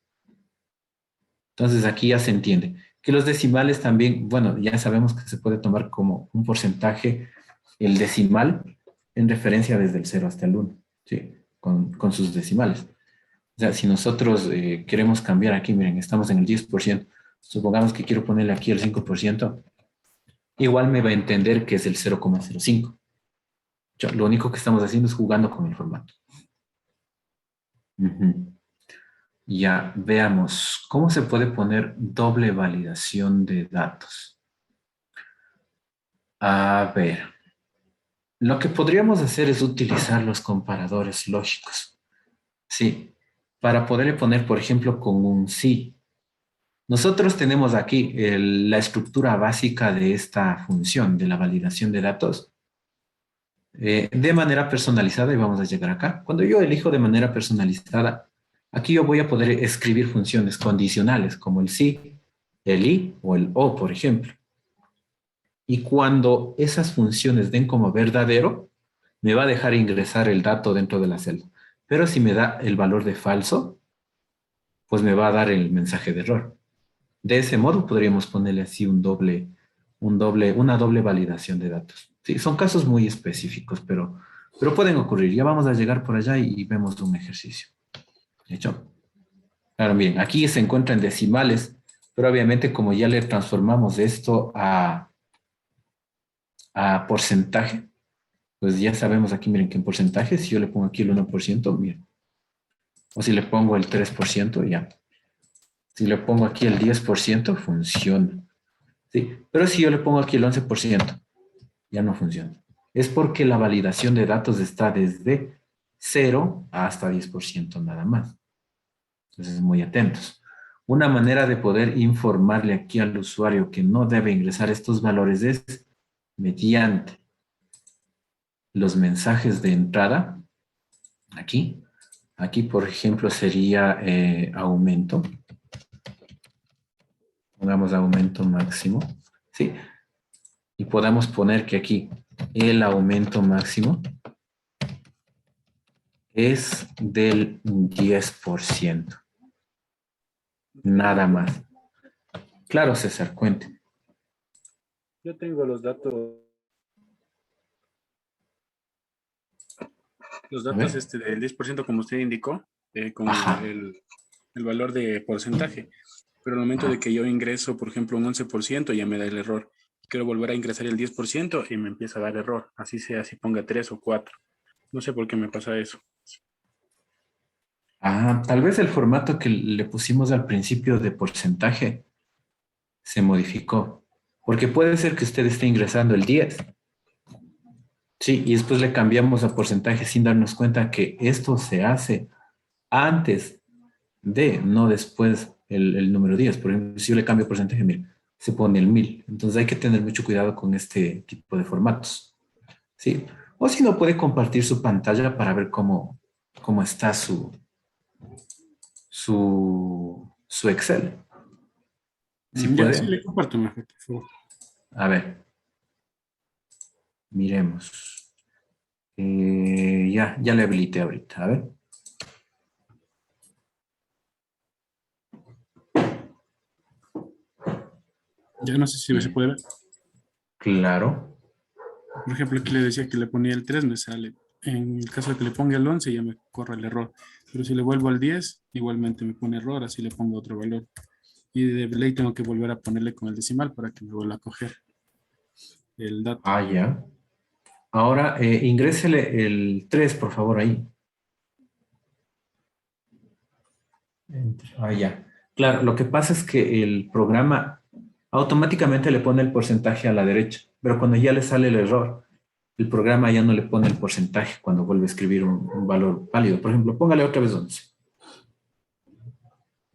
Entonces aquí ya se entiende que los decimales también, bueno, ya sabemos que se puede tomar como un porcentaje el decimal en referencia desde el 0 hasta el 1, ¿sí? Con sus decimales. O sea, si nosotros queremos cambiar aquí, miren, estamos en el 10%, supongamos que quiero ponerle aquí el 5%, igual me va a entender que es el 0,05. Lo único que estamos haciendo es jugando con el formato. Ya, veamos, ¿cómo se puede poner doble validación de datos? A ver, lo que podríamos hacer es utilizar los comparadores lógicos. Sí, para poderle poner, por ejemplo, con un sí. Nosotros tenemos aquí la estructura básica de esta función, de la validación de datos, de manera personalizada, y vamos a llegar acá. Cuando yo elijo de manera personalizada, aquí yo voy a poder escribir funciones condicionales, como el sí, el y o el o, por ejemplo. Y cuando esas funciones den como verdadero, me va a dejar ingresar el dato dentro de la celda. Pero si me da el valor de falso, pues me va a dar el mensaje de error. De ese modo podríamos ponerle así una doble validación de datos. Sí, son casos muy específicos, pero pueden ocurrir. Ya vamos a llegar por allá y vemos un ejercicio. ¿De hecho? Claro, miren, aquí se encuentra en decimales, pero obviamente como ya le transformamos esto a porcentaje, pues ya sabemos aquí, miren, que en porcentaje, si yo le pongo aquí el 1%, miren. O si le pongo el 3%, ya. Si le pongo aquí el 10%, funciona. Sí, pero si yo le pongo aquí el 11%, ya no funciona. Es porque la validación de datos está desde 0 hasta 10% nada más. Entonces, muy atentos. Una manera de poder informarle aquí al usuario que no debe ingresar estos valores es mediante los mensajes de entrada. Aquí, por ejemplo, sería aumento. Pongamos aumento máximo. ¿Sí? Y podemos poner que aquí el aumento máximo es del 10%. Nada más. Claro, César, cuente. Yo tengo los datos A ver. del 10% como usted indicó, con Ajá. el valor de porcentaje. Pero al momento de que yo ingreso, por ejemplo, un 11%, ya me da el error. Quiero volver a ingresar el 10% y me empieza a dar error. Así sea, si ponga 3 o 4. No sé por qué me pasa eso. Tal vez el formato que le pusimos al principio de porcentaje se modificó. Porque puede ser que usted esté ingresando el 10. Sí, y después le cambiamos a porcentaje sin darnos cuenta que esto se hace antes de, no después, el número 10. Por ejemplo, si yo le cambio porcentaje, mire, se pone el 1000. Entonces hay que tener mucho cuidado con este tipo de formatos. ¿Sí? O si no, puede compartir su pantalla para ver cómo está su Excel. ¿Sí Ya, sí, puede? le comparto mejor, por favor. A ver. Miremos. Ya le habilité ahorita. A ver. Ya no sé si se puede ver. Claro. Por ejemplo, aquí le decía que le ponía el 3, me sale. En el caso de que le ponga el 11, ya me corre el error. Pero si le vuelvo al 10, igualmente me pone error, así le pongo otro valor. Y de ley tengo que volver a ponerle con el decimal para que me vuelva a coger el dato. Ya. Ahora, ingrésele el 3, por favor, ahí. Ya. Claro, lo que pasa es que el programa automáticamente le pone el porcentaje a la derecha, pero cuando ya le sale el error, el programa ya no le pone el porcentaje cuando vuelve a escribir un valor válido. Por ejemplo, póngale otra vez 11.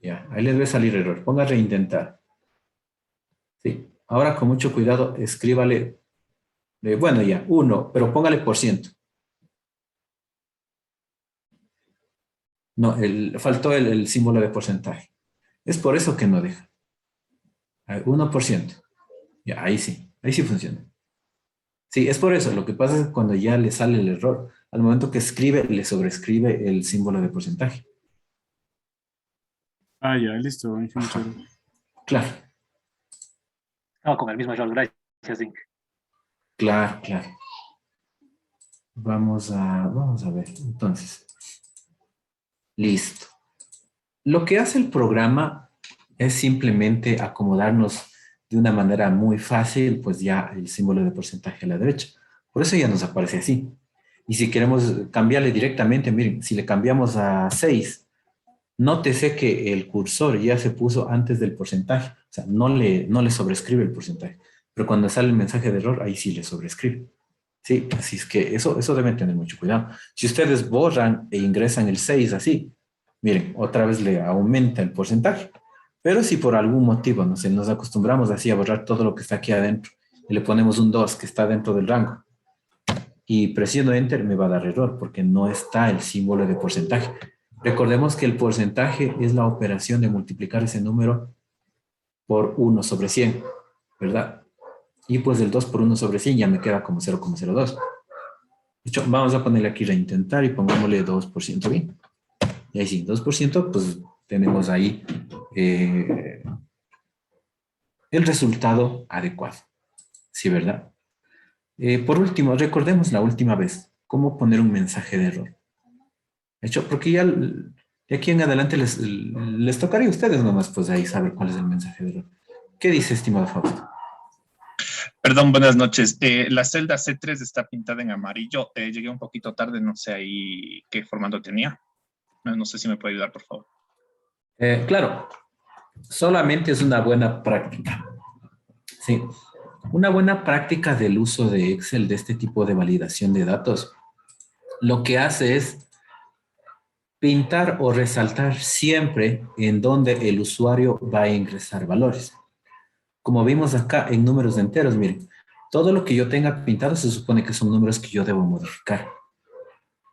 Ya, ahí les debe salir error. Ponga reintentar. Sí. Ahora con mucho cuidado, escríbale, bueno ya, 1, pero póngale por ciento. No, faltó el símbolo de porcentaje. Es por eso que no deja. 1%. Ya, ahí sí funciona. Sí, es por eso. Lo que pasa es que cuando ya le sale el error, al momento que escribe, le sobrescribe el símbolo de porcentaje. Ya, listo. Muchas gracias. Claro, No, con el mismo error, gracias, Zinc. claro. Vamos a ver. Entonces, listo. Lo que hace el programa es simplemente acomodarnos de una manera muy fácil, pues ya el símbolo de porcentaje a la derecha. Por eso ya nos aparece así. Y si queremos cambiarle directamente, miren, si le cambiamos a 6, nótese que el cursor ya se puso antes del porcentaje. O sea, no le sobrescribe el porcentaje. Pero cuando sale el mensaje de error, ahí sí le sobrescribe. Sí, así es que eso deben tener mucho cuidado. Si ustedes borran e ingresan el 6 así, miren, otra vez le aumenta el porcentaje. Pero si por algún motivo, no sé, nos acostumbramos así a borrar todo lo que está aquí adentro y le ponemos un 2 que está dentro del rango y presiono Enter, me va a dar error porque no está el símbolo de porcentaje. Recordemos que el porcentaje es la operación de multiplicar ese número por 1 sobre 100, ¿verdad? Y pues el 2 por 1 sobre 100 ya me queda como 0,02. De hecho, vamos a ponerle aquí reintentar y pongámosle 2% bien. Y ahí sí, 2%, pues tenemos ahí el resultado adecuado. Sí, ¿verdad? Por último, recordemos la última vez, cómo poner un mensaje de error. De hecho, porque ya de aquí en adelante les tocaría a ustedes nomás, pues ahí saber cuál es el mensaje de error. ¿Qué dice, estimado Fausto? Perdón, buenas noches. La celda C3 está pintada en amarillo. Llegué un poquito tarde, no sé ahí qué formato tenía. No sé si me puede ayudar, por favor. Claro, solamente es una buena práctica. Sí, una buena práctica del uso de Excel de este tipo de validación de datos. Lo que hace es pintar o resaltar siempre en donde el usuario va a ingresar valores. Como vimos acá en números enteros, miren, todo lo que yo tenga pintado se supone que son números que yo debo modificar.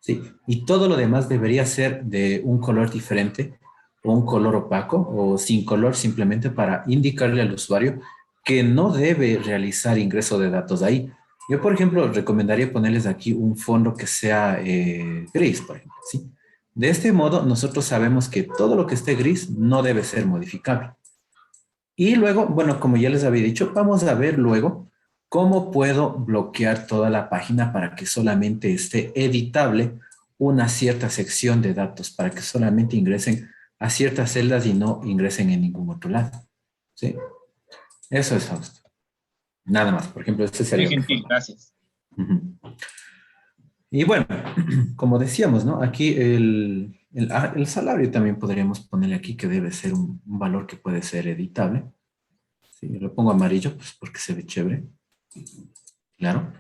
¿Sí? Y todo lo demás debería ser de un color diferente o un color opaco o sin color simplemente para indicarle al usuario que no debe realizar ingreso de datos ahí. Yo, por ejemplo, recomendaría ponerles aquí un fondo que sea gris, por ejemplo, ¿sí? De este modo, nosotros sabemos que todo lo que esté gris no debe ser modificable. Y luego, bueno, como ya les había dicho, vamos a ver luego cómo puedo bloquear toda la página para que solamente esté editable una cierta sección de datos, para que solamente ingresen a ciertas celdas y no ingresen en ningún otro lado. ¿Sí? Eso es Fausto. Nada más. Por ejemplo, este sería Muy gentil, gracias. Uh-huh. Y bueno, como decíamos, ¿no? Aquí el salario también podríamos ponerle aquí que debe ser un valor que puede ser editable. Sí, lo pongo amarillo pues porque se ve chévere. Claro.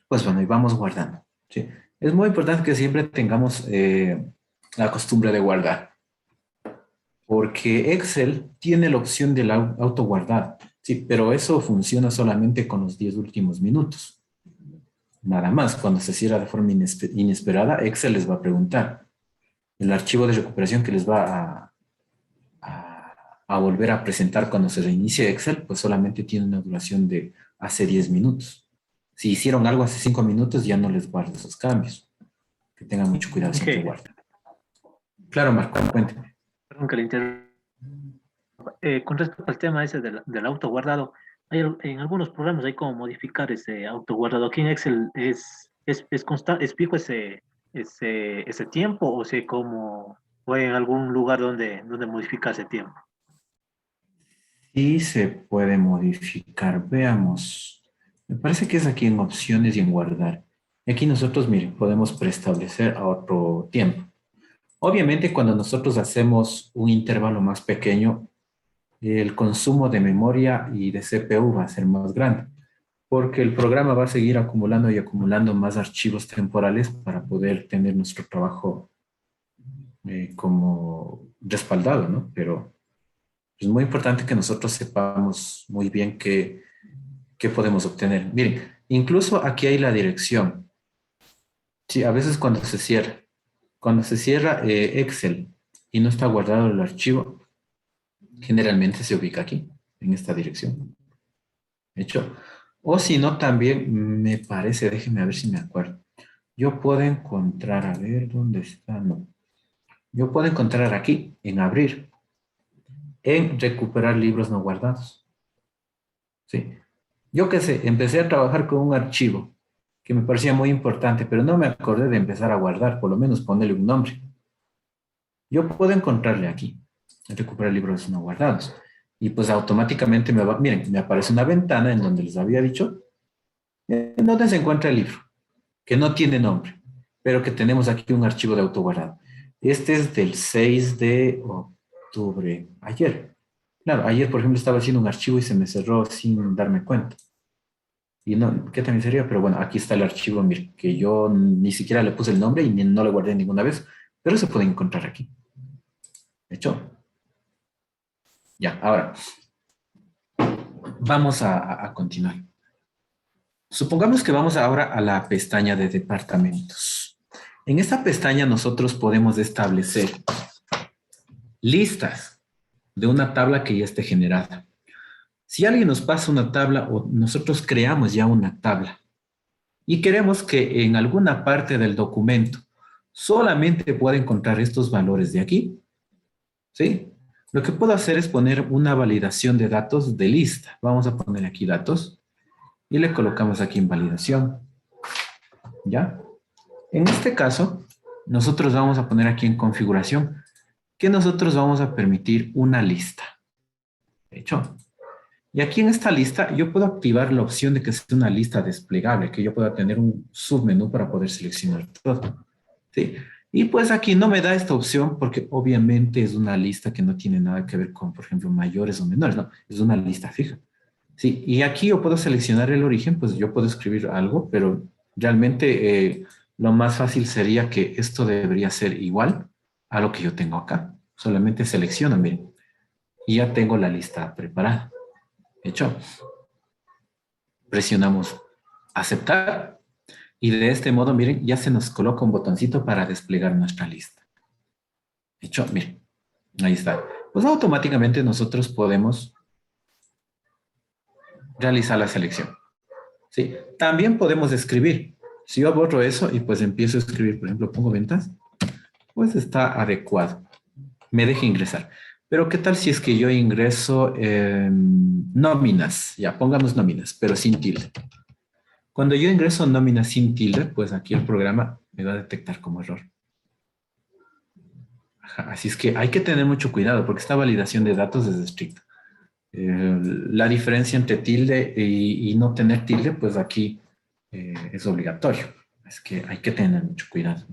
Pues bueno, y vamos guardando. ¿Sí? Es muy importante que siempre tengamos la costumbre de guardar. Porque Excel tiene la opción del autoguardar. Sí, pero eso funciona solamente con los 10 últimos minutos. Nada más, cuando se cierra de forma inesperada, Excel les va a preguntar. El archivo de recuperación que les va a volver a presentar cuando se reinicie Excel, pues solamente tiene una duración de hace 10 minutos. Si hicieron algo hace 5 minutos, ya no les guarda esos cambios. Que tengan mucho cuidado siempre guarden. Claro, Marco, cuénteme. Perdón que le interrumpa. Con respecto al tema ese del autoguardado, en algunos programas hay como modificar ese autoguardado. Aquí en Excel es fijo ese tiempo o sé cómo o en algún lugar donde modificar ese tiempo. Sí se puede modificar. Veamos. Me parece que es aquí en opciones y en guardar. Y aquí nosotros, miren, podemos preestablecer a otro tiempo. Obviamente, cuando nosotros hacemos un intervalo más pequeño, el consumo de memoria y de CPU va a ser más grande, porque el programa va a seguir acumulando y acumulando más archivos temporales para poder tener nuestro trabajo como respaldado, ¿no? Pero es muy importante que nosotros sepamos muy bien qué podemos obtener. Miren, incluso aquí hay la dirección. Sí, a veces cuando se cierra Excel y no está guardado el archivo, generalmente se ubica aquí, en esta dirección. ¿Hecho? O si no, también me parece, déjenme a ver si me acuerdo. Yo puedo encontrar, a ver, ¿dónde está? No. Yo puedo encontrar aquí, en abrir, en recuperar libros no guardados. ¿Sí? Yo qué sé, empecé a trabajar con un archivo que me parecía muy importante, pero no me acordé de empezar a guardar, por lo menos ponerle un nombre. Yo puedo encontrarle aquí, recuperar libros no guardados. Y pues automáticamente miren, me aparece una ventana en donde les había dicho, en donde se encuentra el libro, que no tiene nombre, pero que tenemos aquí un archivo de autoguardado. Este es del 6 de octubre, ayer. Claro, ayer, por ejemplo, estaba haciendo un archivo y se me cerró sin darme cuenta. Y no, ¿qué también sería? Pero bueno, aquí está el archivo, mire, que yo ni siquiera le puse el nombre y no lo guardé ninguna vez, pero se puede encontrar aquí. ¿Hecho? Ya, ahora, vamos a continuar. Supongamos que vamos ahora a la pestaña de departamentos. En esta pestaña nosotros podemos establecer listas de una tabla que ya esté generada. Si alguien nos pasa una tabla o nosotros creamos ya una tabla y queremos que en alguna parte del documento solamente pueda encontrar estos valores de aquí, ¿sí? Lo que puedo hacer es poner una validación de datos de lista. Vamos a poner aquí datos y le colocamos aquí en validación. ¿Ya? En este caso, nosotros vamos a poner aquí en configuración que nosotros vamos a permitir una lista. ¿De hecho? Y aquí en esta lista yo puedo activar la opción de que sea una lista desplegable, que yo pueda tener un submenú para poder seleccionar todo. ¿Sí? Y pues aquí no me da esta opción porque obviamente es una lista que no tiene nada que ver con, por ejemplo, mayores o menores, no, es una lista fija. Sí, y aquí yo puedo seleccionar el origen, pues yo puedo escribir algo, pero realmente lo más fácil sería que esto debería ser igual a lo que yo tengo acá. Solamente selecciono, miren, y ya tengo la lista preparada. Hecho. Presionamos aceptar y de este modo, miren, ya se nos coloca un botoncito para desplegar nuestra lista. Hecho, miren, ahí está. Pues automáticamente nosotros podemos realizar la selección. ¿Sí? También podemos escribir. Si yo borro eso y pues empiezo a escribir, por ejemplo, pongo ventas, pues está adecuado. Me deja ingresar. Pero ¿qué tal si es que yo ingreso nóminas? Ya, pongamos nóminas, pero sin tilde. Cuando yo ingreso nóminas sin tilde, pues aquí el programa me va a detectar como error. Ajá, así es que hay que tener mucho cuidado porque esta validación de datos es estricta. La diferencia entre tilde y no tener tilde, pues aquí es obligatorio. Es que hay que tener mucho cuidado.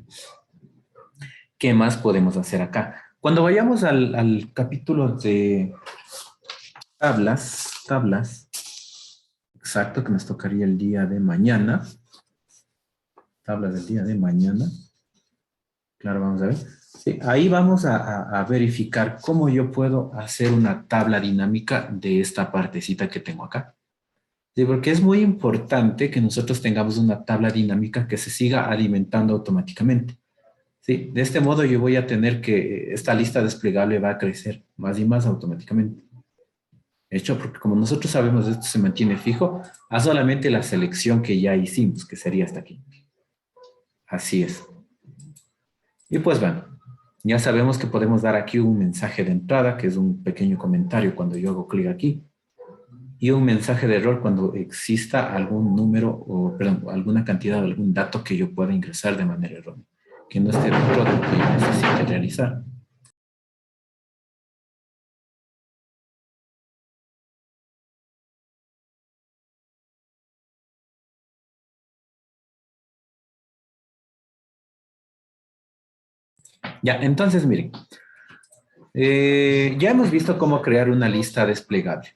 ¿Qué más podemos hacer acá? Cuando vayamos al capítulo de tablas, exacto, que nos tocaría el día de mañana. Tablas del día de mañana. Claro, vamos a ver. Sí, ahí vamos a verificar cómo yo puedo hacer una tabla dinámica de esta partecita que tengo acá. Sí, porque es muy importante que nosotros tengamos una tabla dinámica que se siga alimentando automáticamente. Sí, de este modo yo voy a tener que esta lista desplegable va a crecer más y más automáticamente. De hecho, porque como nosotros sabemos esto se mantiene fijo a solamente la selección que ya hicimos, que sería hasta aquí. Así es. Y pues bueno, ya sabemos que podemos dar aquí un mensaje de entrada, que es un pequeño comentario cuando yo hago clic aquí, y un mensaje de error cuando exista algún número o, perdón, alguna cantidad o algún dato que yo pueda ingresar de manera errónea, que no esté dentro de lo que yo necesite realizar. Ya, entonces miren, ya hemos visto cómo crear una lista desplegable.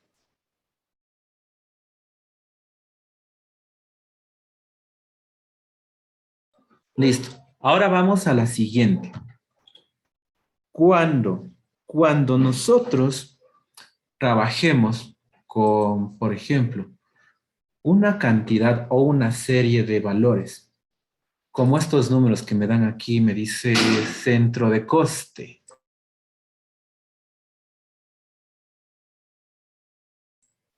Listo. Ahora vamos a la siguiente. Cuando nosotros trabajemos con, por ejemplo, una cantidad o una serie de valores, como estos números que me dan aquí, me dice centro de coste.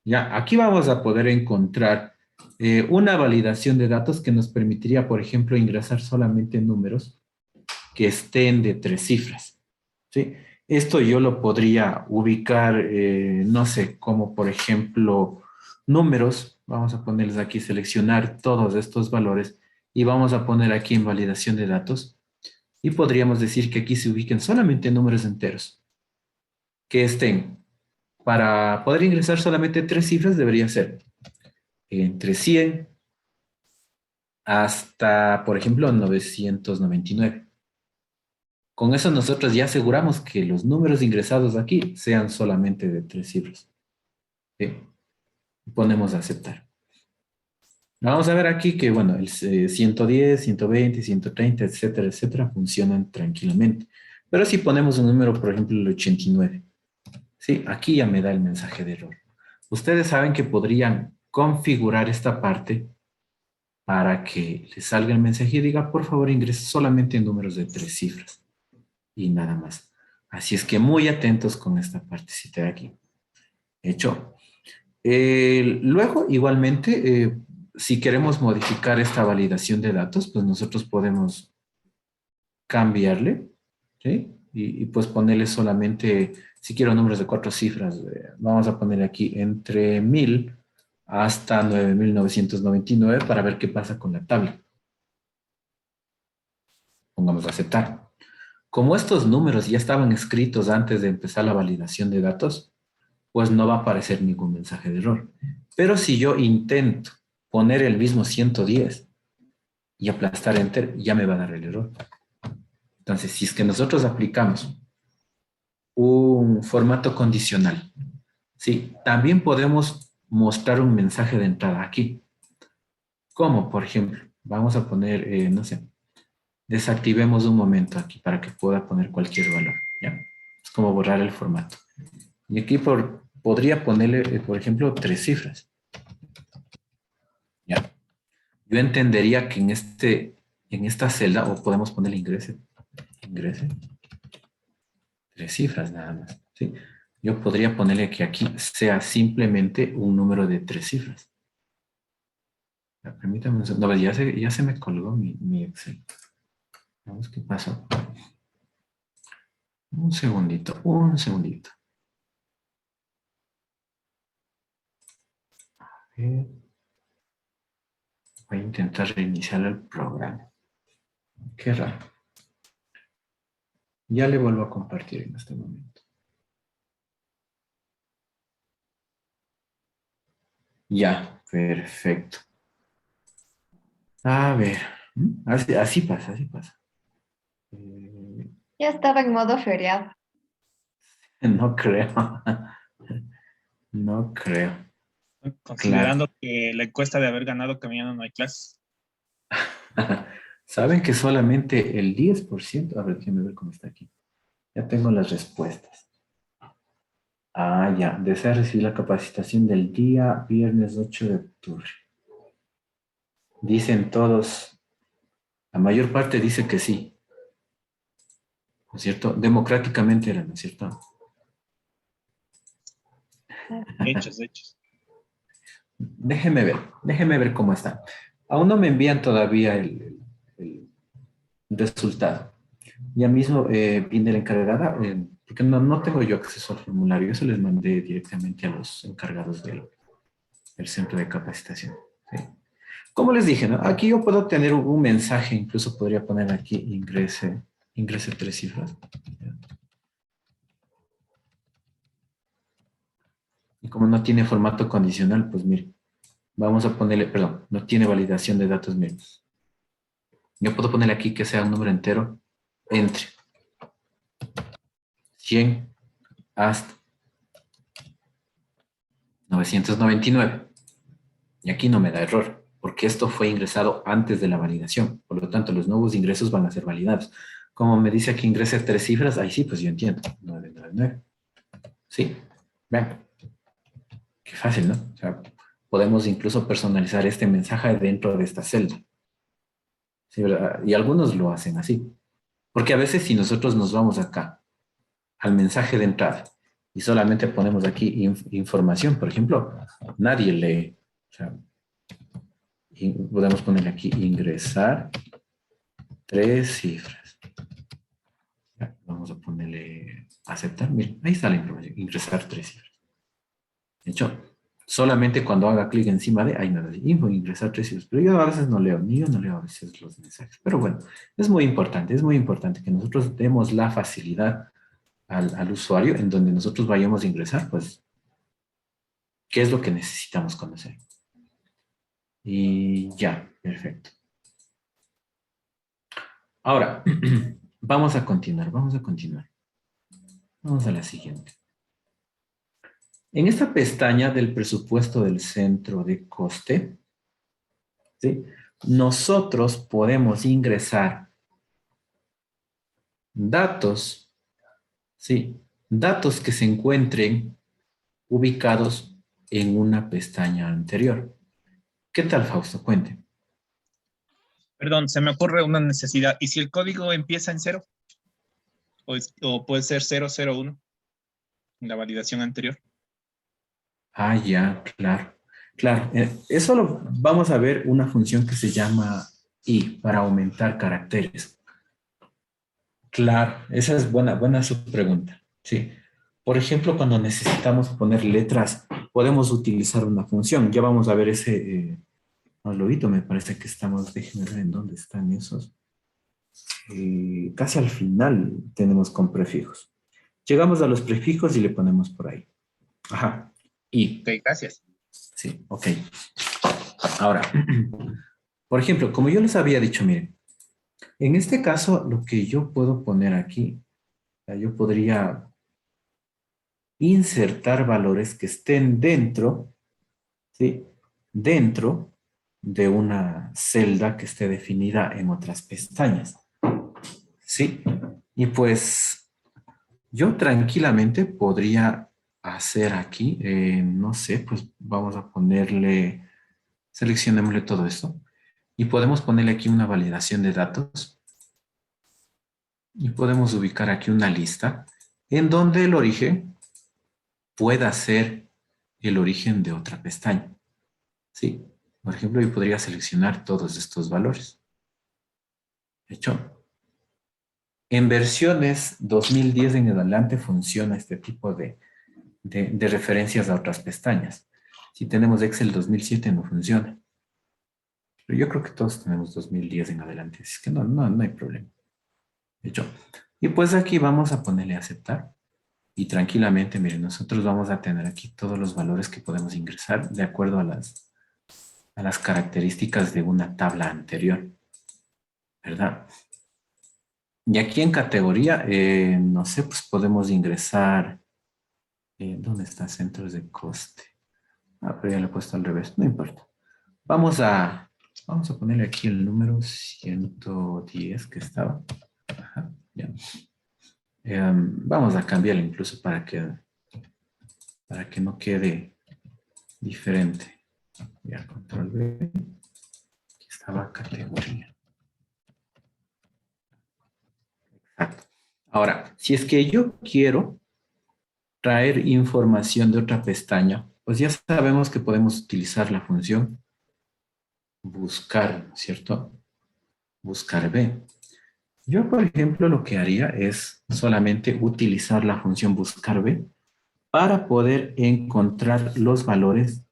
Ya, aquí vamos a poder encontrar una validación de datos que nos permitiría, por ejemplo, ingresar solamente números que estén de 3 cifras. ¿Sí? Esto yo lo podría ubicar, no sé, como por ejemplo, números. Vamos a ponerles aquí, seleccionar todos estos valores y vamos a poner aquí en validación de datos. Y podríamos decir que aquí se ubiquen solamente números enteros que estén. Para poder ingresar solamente 3 cifras debería ser entre 100 hasta, por ejemplo, 999. Con eso nosotros ya aseguramos que los números ingresados aquí sean solamente de 3 cifras. ¿Sí? Ponemos a aceptar. Vamos a ver aquí que, bueno, el 110, 120, 130, etcétera, etcétera, funcionan tranquilamente. Pero si ponemos un número, por ejemplo, el 89, ¿sí? Aquí ya me da el mensaje de error. Ustedes saben que podrían configurar esta parte para que les salga el mensaje y diga, por favor, ingrese solamente en números de 3 cifras. Y nada más. Así es que muy atentos con esta partecita de aquí. Hecho. Luego, igualmente, si queremos modificar esta validación de datos, pues nosotros podemos cambiarle, ¿sí? Y pues ponerle solamente, si quiero números de 4 cifras, vamos a poner aquí entre 1000 hasta 9999 para ver qué pasa con la tabla. Pongamos aceptar. Como estos números ya estaban escritos antes de empezar la validación de datos, pues no va a aparecer ningún mensaje de error. Pero si yo intento poner el mismo 110 y aplastar Enter, ya me va a dar el error. Entonces, si es que nosotros aplicamos un formato condicional, sí, también podemos mostrar un mensaje de entrada aquí. Como, por ejemplo, vamos a poner, no sé, desactivemos un momento aquí para que pueda poner cualquier valor, ¿ya? Es como borrar el formato. Y aquí podría ponerle, por ejemplo, 3 cifras. ¿Ya? Yo entendería que en esta celda, o podemos ponerle ingrese, 3 cifras nada más, ¿sí? Yo podría ponerle que aquí sea simplemente un número de 3 cifras. Ya, permítame un segundo. No, ya se me colgó mi Excel. Vamos, ¿qué pasó? Un segundito, un segundito. Voy a intentar reiniciar el programa. Qué raro. Ya le vuelvo a compartir en este momento. Ya, perfecto. A ver, así pasa, así pasa. Ya estaba en modo feriado. No creo. No creo. Considerando que la encuesta de haber ganado que mañana no hay clases. Saben que solamente el 10%. A ver, déjenme ver cómo está aquí. Ya tengo las respuestas. Ah, ya. Desea recibir la capacitación del día viernes 8 de octubre. Dicen todos. La mayor parte dice que sí. ¿No es cierto? Democráticamente era, ¿no es cierto? Hechos. Déjeme ver cómo está. Aún no me envían todavía el resultado. Ya mismo viene la encargada, porque no tengo yo acceso al formulario, eso les mandé directamente a los encargados del centro de capacitación. ¿Sí? Como les dije, ¿no? Aquí yo puedo tener un mensaje, incluso podría poner aquí ingrese 3 cifras. ¿Ya? Y como no tiene formato condicional, pues mire, vamos a ponerle, perdón, no tiene validación de datos, miren. Yo puedo ponerle aquí que sea un número entero, entre 100 hasta 999. Y aquí no me da error, porque esto fue ingresado antes de la validación. Por lo tanto, los nuevos ingresos van a ser validados. Como me dice aquí ingrese 3 cifras, ahí sí, pues yo entiendo. 999. ¿Sí? Vean. Qué fácil, ¿no? O sea, podemos incluso personalizar este mensaje dentro de esta celda. ¿Sí, verdad? Y algunos lo hacen así. Porque a veces si nosotros nos vamos acá, al mensaje de entrada, y solamente ponemos aquí información, por ejemplo, nadie lee. O sea, podemos poner aquí ingresar 3 cifras. Ya, vamos a ponerle aceptar. Miren, ahí está la información, ingresar 3 cifras. De hecho, solamente cuando haga clic encima de, ahí me da info, ingresar 3 cifras. Pero yo a veces no leo, ni yo no leo a veces los mensajes. Pero bueno, es muy importante que nosotros demos la facilidad al usuario en donde nosotros vayamos a ingresar, pues, qué es lo que necesitamos conocer. Y ya, perfecto. Ahora, vamos a continuar. Vamos a la siguiente. En esta pestaña del presupuesto del centro de coste, ¿sí? Nosotros podemos ingresar datos, ¿sí? Datos que se encuentren ubicados en una pestaña anterior. ¿Qué tal, Fausto? Cuente. Perdón, se me ocurre una necesidad. ¿Y si el código empieza en 0? ¿O puede ser 001 en la validación anterior? Ah, ya, claro. Claro, eso vamos a ver una función que se llama i para aumentar caracteres. Claro, esa es buena su pregunta. Sí. Por ejemplo, cuando necesitamos poner letras, podemos utilizar una función. Ya vamos a ver ese luego me parece que estamos, déjenme ver en dónde están esos. Casi al final tenemos con prefijos. Llegamos a los prefijos y le ponemos por ahí. Ajá. Y. Ok, gracias. Sí, ok. Ahora, por ejemplo, como yo les había dicho, miren, en este caso, lo que yo puedo poner aquí, yo podría insertar valores que estén dentro, ¿sí? Dentro de una celda que esté definida en otras pestañas, ¿sí? Y pues yo tranquilamente podría hacer aquí, no sé, pues vamos a ponerle, seleccionémosle todo esto y podemos ponerle aquí una validación de datos y podemos ubicar aquí una lista en donde el origen pueda ser el origen de otra pestaña. ¿Sí? Por ejemplo, yo podría seleccionar todos estos valores. ¿Hecho? En versiones 2010 en adelante funciona este tipo de referencias a otras pestañas. Si tenemos Excel 2007 no funciona. Pero yo creo que todos tenemos 2010 en adelante. Así que no hay problema. ¿Hecho? Y pues aquí vamos a ponerle aceptar. Y tranquilamente, miren, nosotros vamos a tener aquí todos los valores que podemos ingresar de acuerdo a las características de una tabla anterior, ¿verdad? Y aquí en categoría, no sé, pues podemos ingresar, ¿dónde está centros de coste? Ah, pero ya lo he puesto al revés, no importa. Vamos a ponerle aquí el número 110 que estaba. Ajá, ya. Vamos a cambiarlo incluso para que no quede diferente. Ya, control B. Aquí estaba categoría. Exacto. Ahora, si es que yo quiero traer información de otra pestaña, pues ya sabemos que podemos utilizar la función buscar, ¿cierto? Buscar B. Yo, por ejemplo, lo que haría es solamente utilizar la función buscar B para poder encontrar los valores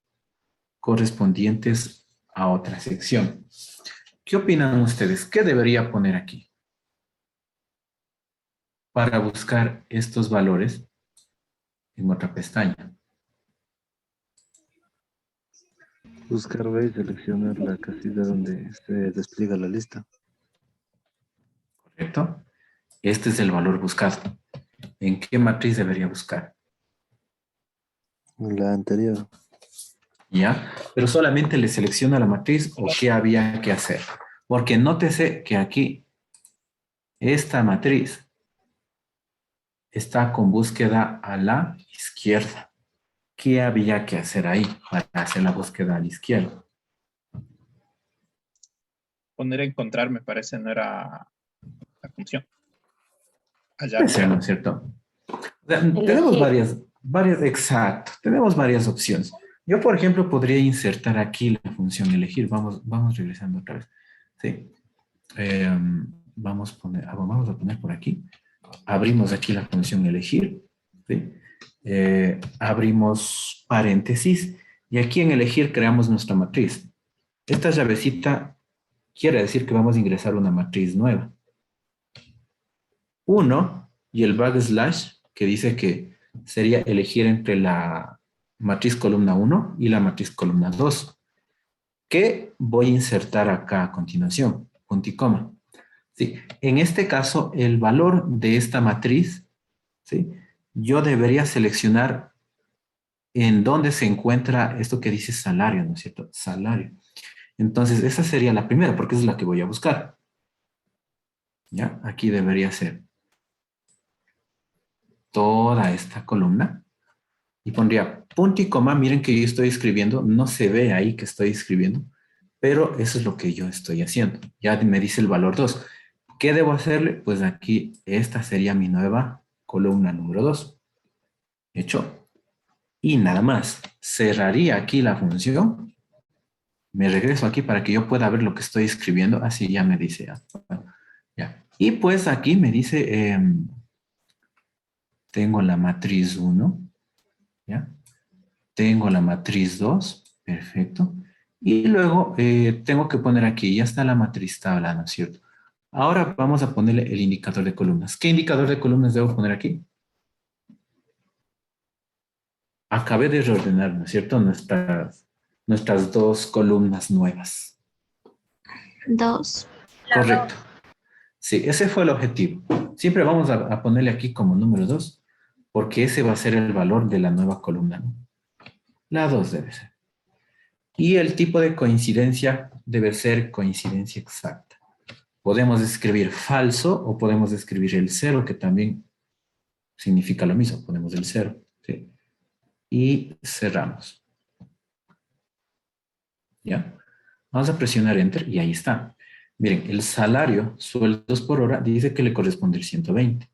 correspondientes a otra sección. ¿Qué opinan ustedes? ¿Qué debería poner aquí para buscar estos valores en otra pestaña? Buscar B y seleccionar la casilla donde se despliega la lista. ¿Correcto? Este es el valor buscado. ¿En qué matriz debería buscar? La anterior. ¿Ya? Pero solamente le selecciona la matriz o qué había que hacer. Porque nótese que aquí esta matriz está con búsqueda a la izquierda. ¿Qué había que hacer ahí para hacer la búsqueda a la izquierda? Poner a encontrar, me parece, no era la función. Allá. Puede ser, ¿no es cierto? O sea, tenemos varias, exacto, tenemos varias opciones. Yo, por ejemplo, podría insertar aquí la función elegir. Vamos regresando otra vez. Sí. Vamos a poner por aquí. Abrimos aquí la función elegir. ¿Sí? Abrimos paréntesis. Y aquí en elegir creamos nuestra matriz. Esta llavecita quiere decir que vamos a ingresar una matriz nueva. 1 y el backslash que dice que sería elegir entre la matriz columna 1 y la matriz columna 2. ¿Qué voy a insertar acá a continuación? Punto y coma. ¿Sí? En este caso, el valor de esta matriz, ¿sí? Yo debería seleccionar en dónde se encuentra esto que dice salario, ¿no es cierto? Salario. Entonces, esa sería la primera, porque es la que voy a buscar. ¿Ya? Aquí debería ser toda esta columna y pondría punto y coma. Miren que yo estoy escribiendo, no se ve ahí que estoy escribiendo, pero eso es lo que yo estoy haciendo. Ya me dice el valor 2. ¿Qué debo hacerle? Pues aquí esta sería mi nueva columna número 2. ¿Hecho? y nada más. Cerraría aquí la función. Me regreso aquí para que yo pueda ver lo que estoy escribiendo. Así ya me dice. Ya. Bueno, ya. Y pues aquí me dice, tengo la matriz 1, ¿ya? Tengo la matriz 2, perfecto. Y luego tengo que poner aquí, ya está la matriz tabla, ¿no es cierto? Ahora vamos a ponerle el indicador de columnas. ¿Qué indicador de columnas debo poner aquí? Acabé de reordenar, ¿no es cierto? Nuestras dos columnas nuevas. 2. Correcto. Sí, ese fue el objetivo. Siempre vamos a ponerle aquí como número 2, porque ese va a ser el valor de la nueva columna, ¿no? La 2 debe ser. Y el tipo de coincidencia debe ser coincidencia exacta. Podemos escribir falso o podemos escribir el 0, que también significa lo mismo. Ponemos el 0. ¿Sí? Y cerramos. ¿Ya? Vamos a presionar Enter y ahí está. Miren, el salario, sueldos por hora, dice que le corresponde el 120.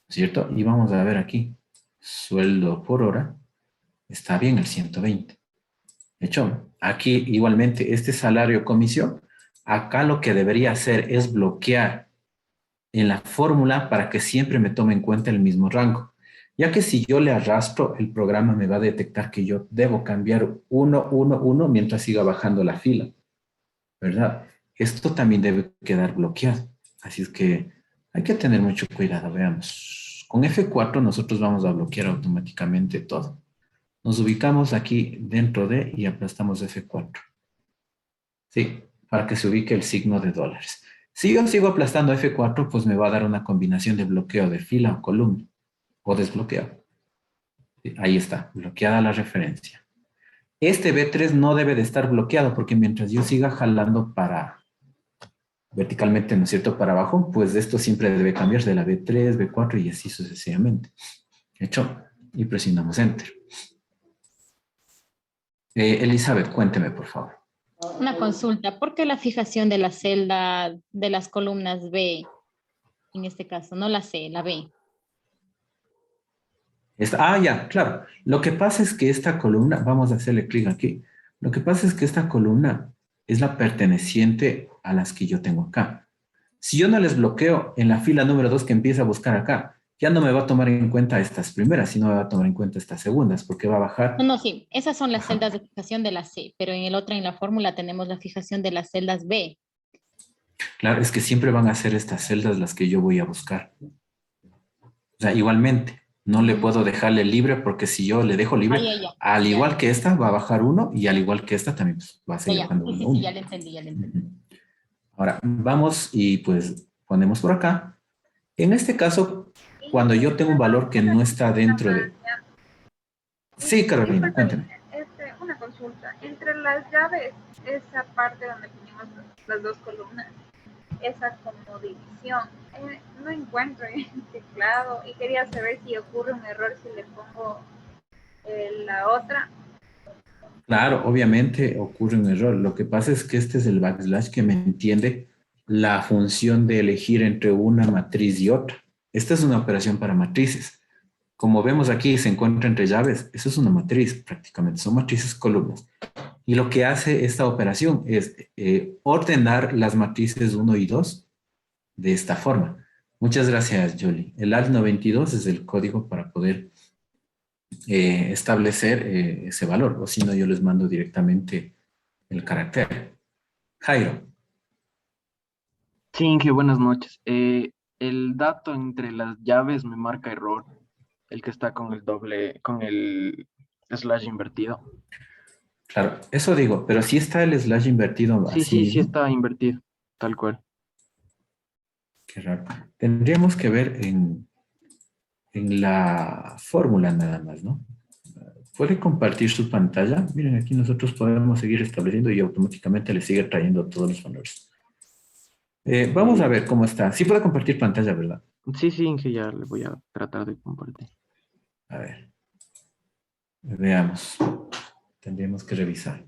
¿Cierto? Y vamos a ver aquí. Sueldo por hora. Está bien el 120. ¿Hecho? Aquí igualmente este salario comisión. Acá lo que debería hacer es bloquear en la fórmula para que siempre me tome en cuenta el mismo rango. Ya que si yo le arrastro, el programa me va a detectar que yo debo cambiar 1, 1, 1 mientras siga bajando la fila. ¿Verdad? Esto también debe quedar bloqueado. Así es que hay que tener mucho cuidado. Veamos. Con F4 nosotros vamos a bloquear automáticamente todo. Nos ubicamos aquí dentro de y aplastamos F4. Sí, para que se ubique el signo de dólares. Si yo sigo aplastando F4, pues me va a dar una combinación de bloqueo de fila o columna o desbloqueo. Sí, ahí está, bloqueada la referencia. Este B3 no debe de estar bloqueado porque mientras yo siga jalando para verticalmente, ¿no es cierto?, para abajo, pues esto siempre debe cambiar de la B3, B4 y así sucesivamente. Hecho. Y presionamos Enter. Elizabeth, cuénteme, por favor. Una consulta, ¿por qué la fijación de la celda de las columnas B, en este caso, no la C, la B? Ya, claro. Lo que pasa es que esta columna, vamos a hacerle clic aquí. Lo que pasa es que esta columna es la perteneciente a las que yo tengo acá. Si yo no les bloqueo en la fila número 2 que empieza a buscar acá, ya no me va a tomar en cuenta estas primeras, sino me va a tomar en cuenta estas segundas, porque va a bajar. No, sí, esas son las Ajá. celdas de fijación de la C, pero en el otro, en la fórmula, tenemos la fijación de las celdas B. Claro, es que siempre van a ser estas celdas las que yo voy a buscar. O sea, igualmente, no le puedo dejarle libre porque si yo le dejo libre, al igual que esta va a bajar 1 y al igual que esta también pues, va a seguir bajando 1. Sí, ya le entendí, ya le entendí. Ahora, vamos y pues ponemos por acá. En este caso, cuando yo tengo un valor que no está dentro de... Sí, Carolina, cuéntame. Una consulta. Entre las llaves, esa parte donde pusimos las dos columnas, esa como división, no encuentro en el teclado y quería saber si ocurre un error si le pongo la otra. Claro, obviamente ocurre un error. Lo que pasa es que este es el backslash que me entiende la función de elegir entre una matriz y otra. Esta es una operación para matrices. Como vemos aquí, se encuentra entre llaves. Eso es una matriz, prácticamente. Son matrices columnas. Y lo que hace esta operación es ordenar las matrices 1 y 2 de esta forma. Muchas gracias, Jolie. El ALT92 es el código para poder establecer ese valor, o si no, yo les mando directamente el carácter. Jairo. Sí, Inge, buenas noches. El dato entre las llaves me marca error, el que está con el doble, con el slash invertido. Claro, eso digo, pero si está el slash invertido Sí, así mismo. sí está invertido, tal cual. Qué raro. Tendríamos que ver en la fórmula nada más, ¿no? ¿Puede compartir su pantalla? Miren, aquí nosotros podemos seguir estableciendo y automáticamente le sigue trayendo todos los valores. Vamos a ver cómo está. Sí puede compartir pantalla, ¿verdad? Sí, Inge, ya le voy a tratar de compartir. A ver. Veamos. Tendríamos que revisar.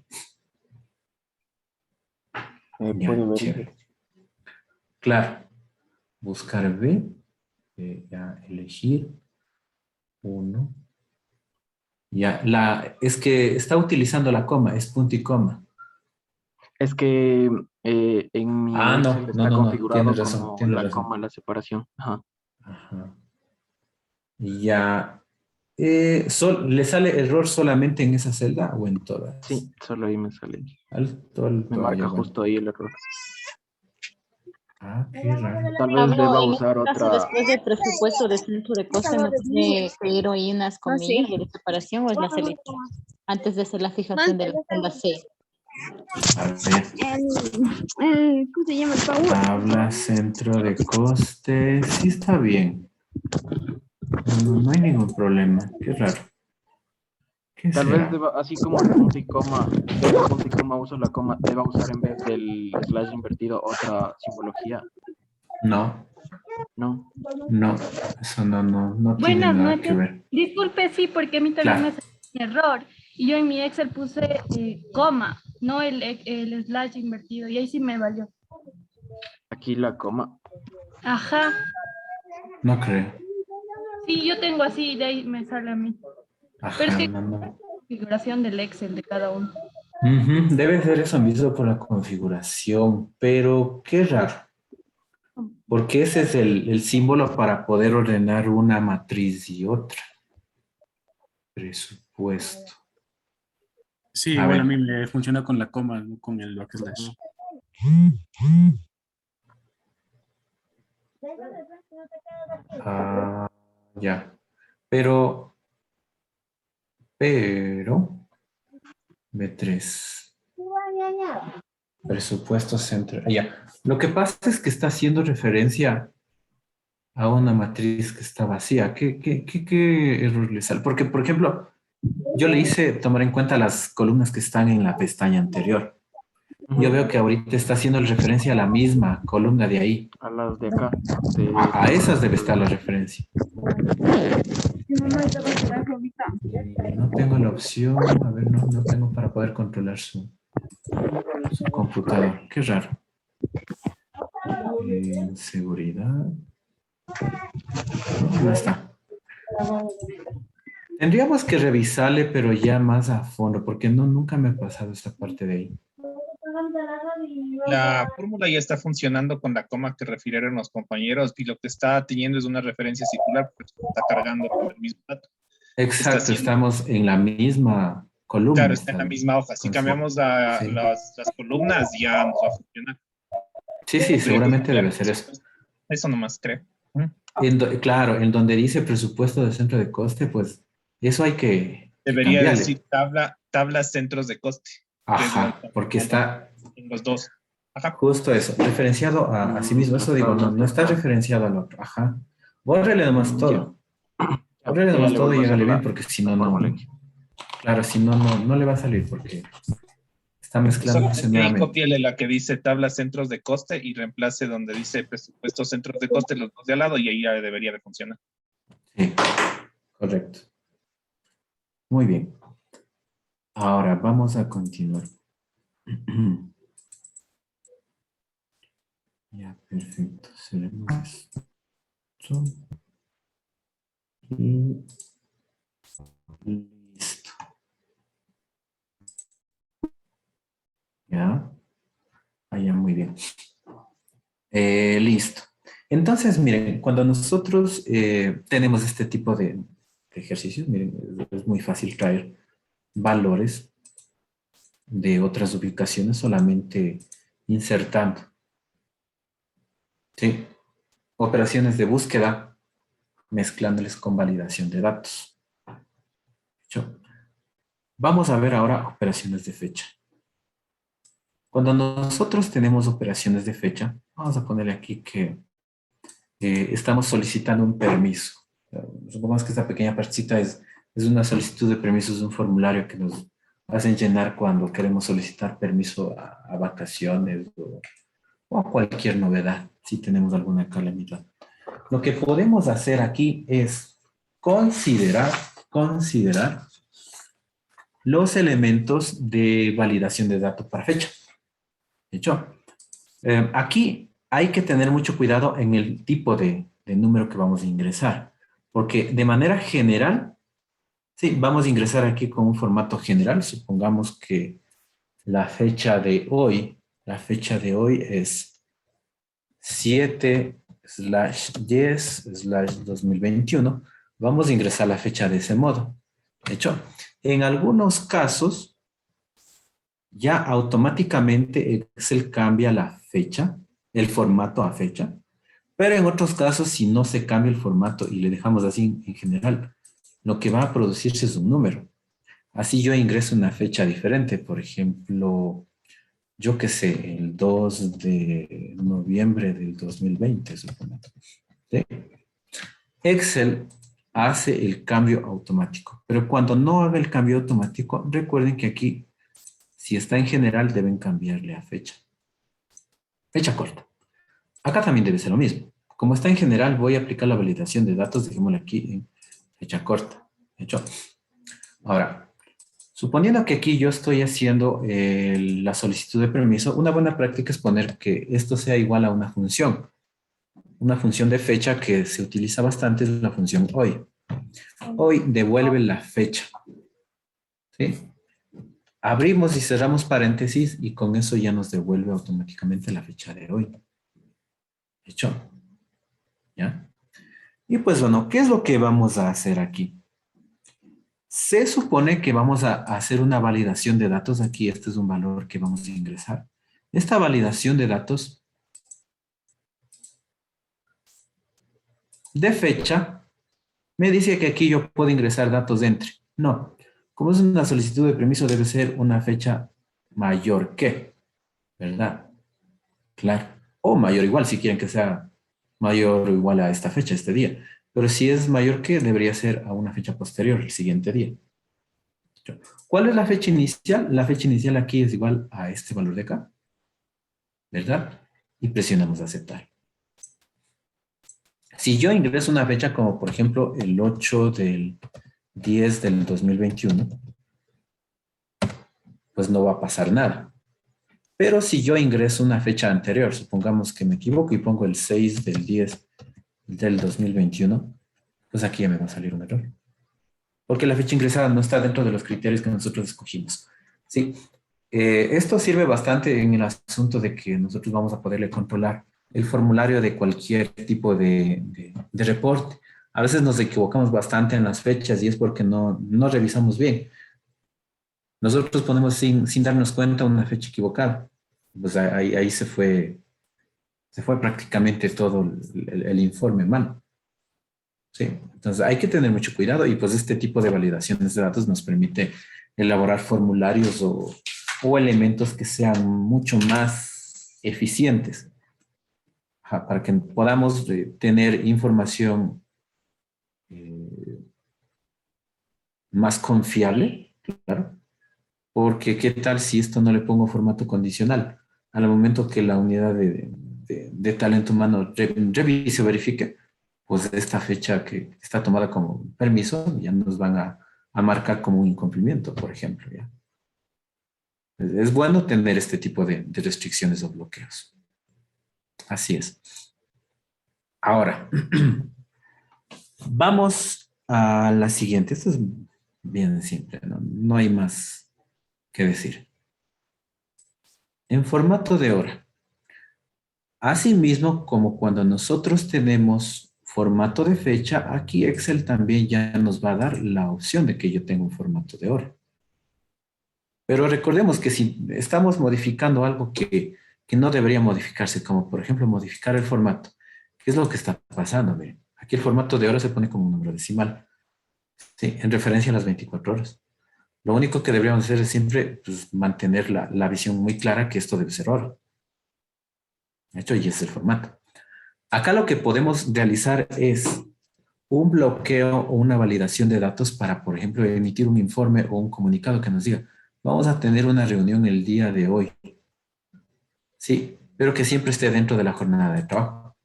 Ya, chévere. Claro. Buscar B. Ya elegir 1. Ya, es que está utilizando la coma, es punto y coma. Es que en mi Ah, Excel no, no, está no, no, configurado tienes razón, como tienes la razón. coma, la separación. Ajá. Ajá. Ya. ¿Le sale error solamente en esa celda o en todas? Sí, solo ahí me sale. Alto, Me alto, ya, marca bueno. justo ahí el error. Ah, qué raro. Tal vez Pablo, deba en usar este caso, otra. después del presupuesto de centro de coste, ¿me puede pedir ahí unas comillas de separación o es la selección? Antes de hacer la fijación de la celda C. A ver. ¿Cómo se llama el Pau? Tabla, centro de coste. Sí está bien. No, no hay ningún problema. Qué raro. ¿Qué Tal vez será? deba, así como el punto y coma, en el punto y coma uso la coma, deba usar en vez del slash invertido otra simbología. No, No. no. Eso no tiene Buenas nada que noches. ver. Disculpe, sí, porque a mí también me Claro. salió un error. Y yo en mi Excel puse coma, no el slash invertido. Y ahí sí me valió. Aquí la coma. Ajá. No creo. Sí, yo tengo así, de ahí me sale a mí. Pero es Ajá, que no. configuración del Excel de cada uno. Ujú, debe ser eso mismo por la configuración, pero qué raro. Porque ese es el símbolo para poder ordenar una matriz y otra. Presupuesto. Sí, A igual a ver. mí me funciona con la coma, no con el backslash. Ah, ya. Pero, B3. Presupuesto centro. Ya. Lo que pasa es que está haciendo referencia a una matriz que está vacía. ¿Qué error le sale? Porque, por ejemplo, yo le hice tomar en cuenta las columnas que están en la pestaña anterior. Yo veo que ahorita está haciendo referencia a la misma columna de ahí. A las de acá. A esas debe estar la referencia. No tengo la opción, a ver, no tengo para poder controlar su computador. Qué raro. Seguridad. No está. Tendríamos que revisarle, pero ya más a fondo, porque nunca me ha pasado esta parte de ahí. La fórmula ya está funcionando con la coma que refirieron los compañeros y lo que está teniendo es una referencia circular porque está cargando el mismo dato. Exacto, estamos en la misma columna. Claro, está en la misma hoja. Si cambiamos las columnas, ya nos va a funcionar. Sí, seguramente debe ser eso. Eso nomás creo. Claro, en donde dice presupuesto de centro de coste, pues eso hay que Debería cambiarle. decir tablas centros de coste. Ajá, porque está en los dos. Ajá. Justo eso, referenciado a sí mismo. Eso digo, no está referenciado al otro. Ajá. Bórrele nomás todo. Bórrele nomás todo y hágale bien, porque si no, claro, si no, no le va a salir porque está mezclándose nuevamente. Cópiale la que dice tablas centros de coste y reemplace donde dice presupuestos centros de coste los dos de al lado y ahí ya debería de funcionar. Sí, correcto. Muy bien. Ahora vamos a continuar. Ya, perfecto. Cerremos esto. Y listo. Ya. Ya, muy bien. Listo. Entonces, miren, cuando nosotros tenemos este tipo de ejercicios, miren, es muy fácil traer valores de otras ubicaciones solamente insertando. ¿Sí? Operaciones de búsqueda mezclándoles con validación de datos. Vamos a ver ahora operaciones de fecha. Cuando nosotros tenemos operaciones de fecha, vamos a ponerle aquí que estamos solicitando un permiso. Supongamos que esta pequeña partecita es una solicitud de permisos de un formulario que nos hacen llenar cuando queremos solicitar permiso a vacaciones o a cualquier novedad, si tenemos alguna calamidad. Lo que podemos hacer aquí es considerar los elementos de validación de datos para fecha. De hecho, aquí hay que tener mucho cuidado en el tipo de número que vamos a ingresar, porque de manera general Sí, vamos a ingresar aquí con un formato general. Supongamos que la fecha de hoy es 7/10/2021. Vamos a ingresar la fecha de ese modo. ¿Hecho? En algunos casos, ya automáticamente Excel cambia la fecha, el formato a fecha, pero en otros casos, si no se cambia el formato y le dejamos así en general, lo que va a producirse es un número. Así yo ingreso una fecha diferente, por ejemplo, yo qué sé, el 2 de noviembre del 2020, supongo. ¿Sí? Excel hace el cambio automático, pero cuando no haga el cambio automático, recuerden que aquí, si está en general, deben cambiarle a fecha. Fecha corta. Acá también debe ser lo mismo. Como está en general, voy a aplicar la validación de datos, dejémoslo aquí en fecha corta. ¿Hecho? Ahora, suponiendo que aquí yo estoy haciendo la solicitud de permiso, una buena práctica es poner que esto sea igual a una función. Una función de fecha que se utiliza bastante es la función hoy. Hoy devuelve la fecha. ¿Sí? Abrimos y cerramos paréntesis y con eso ya nos devuelve automáticamente la fecha de hoy. ¿Hecho? ¿Ya? Y pues bueno, ¿qué es lo que vamos a hacer aquí? Se supone que vamos a hacer una validación de datos. Aquí este es un valor que vamos a ingresar. Esta validación de datos de fecha me dice que aquí yo puedo ingresar datos de entre. No, como es una solicitud de permiso debe ser una fecha mayor que, ¿verdad? Claro. O mayor igual, si quieren que sea mayor o igual a esta fecha, este día. Pero si es mayor que, debería ser a una fecha posterior, el siguiente día. ¿Cuál es la fecha inicial? La fecha inicial aquí es igual a este valor de acá, ¿verdad? Y presionamos aceptar. Si yo ingreso una fecha como, por ejemplo, el 8/10 del 2021, pues no va a pasar nada. Pero si yo ingreso una fecha anterior, supongamos que me equivoco y pongo el 6/10 del 2021, pues aquí ya me va a salir un error. Porque la fecha ingresada no está dentro de los criterios que nosotros escogimos. ¿Sí? Esto sirve bastante en el asunto de que nosotros vamos a poderle controlar el formulario de cualquier tipo de reporte. A veces nos equivocamos bastante en las fechas y es porque no revisamos bien. Nosotros ponemos sin darnos cuenta una fecha equivocada. Pues ahí se fue prácticamente todo el informe mal. ¿Sí? Entonces hay que tener mucho cuidado y pues este tipo de validaciones de datos nos permite elaborar formularios o elementos que sean mucho más eficientes para que podamos tener información más confiable, claro, porque qué tal si esto no le pongo formato condicional. Al momento que la unidad de talento humano revise o verifique, pues esta fecha que está tomada como permiso ya nos van a marcar como un incumplimiento, por ejemplo. ¿ya? Es bueno tener este tipo de restricciones o bloqueos. Así es. Ahora, vamos a la siguiente. Esto es bien simple, no hay más que decir. En formato de hora. Asimismo, como cuando nosotros tenemos formato de fecha, aquí Excel también ya nos va a dar la opción de que yo tenga un formato de hora. Pero recordemos que si estamos modificando algo que no debería modificarse, como por ejemplo modificar el formato, ¿qué es lo que está pasando? Miren, aquí el formato de hora se pone como un número decimal, ¿sí? En referencia a las 24 horas. Lo único que deberíamos hacer es siempre pues, mantener la visión muy clara que esto debe ser hora. De hecho, y es el formato. Acá lo que podemos realizar es un bloqueo o una validación de datos para, por ejemplo, emitir un informe o un comunicado que nos diga, vamos a tener una reunión el día de hoy. Sí, pero que siempre esté dentro de la jornada de trabajo.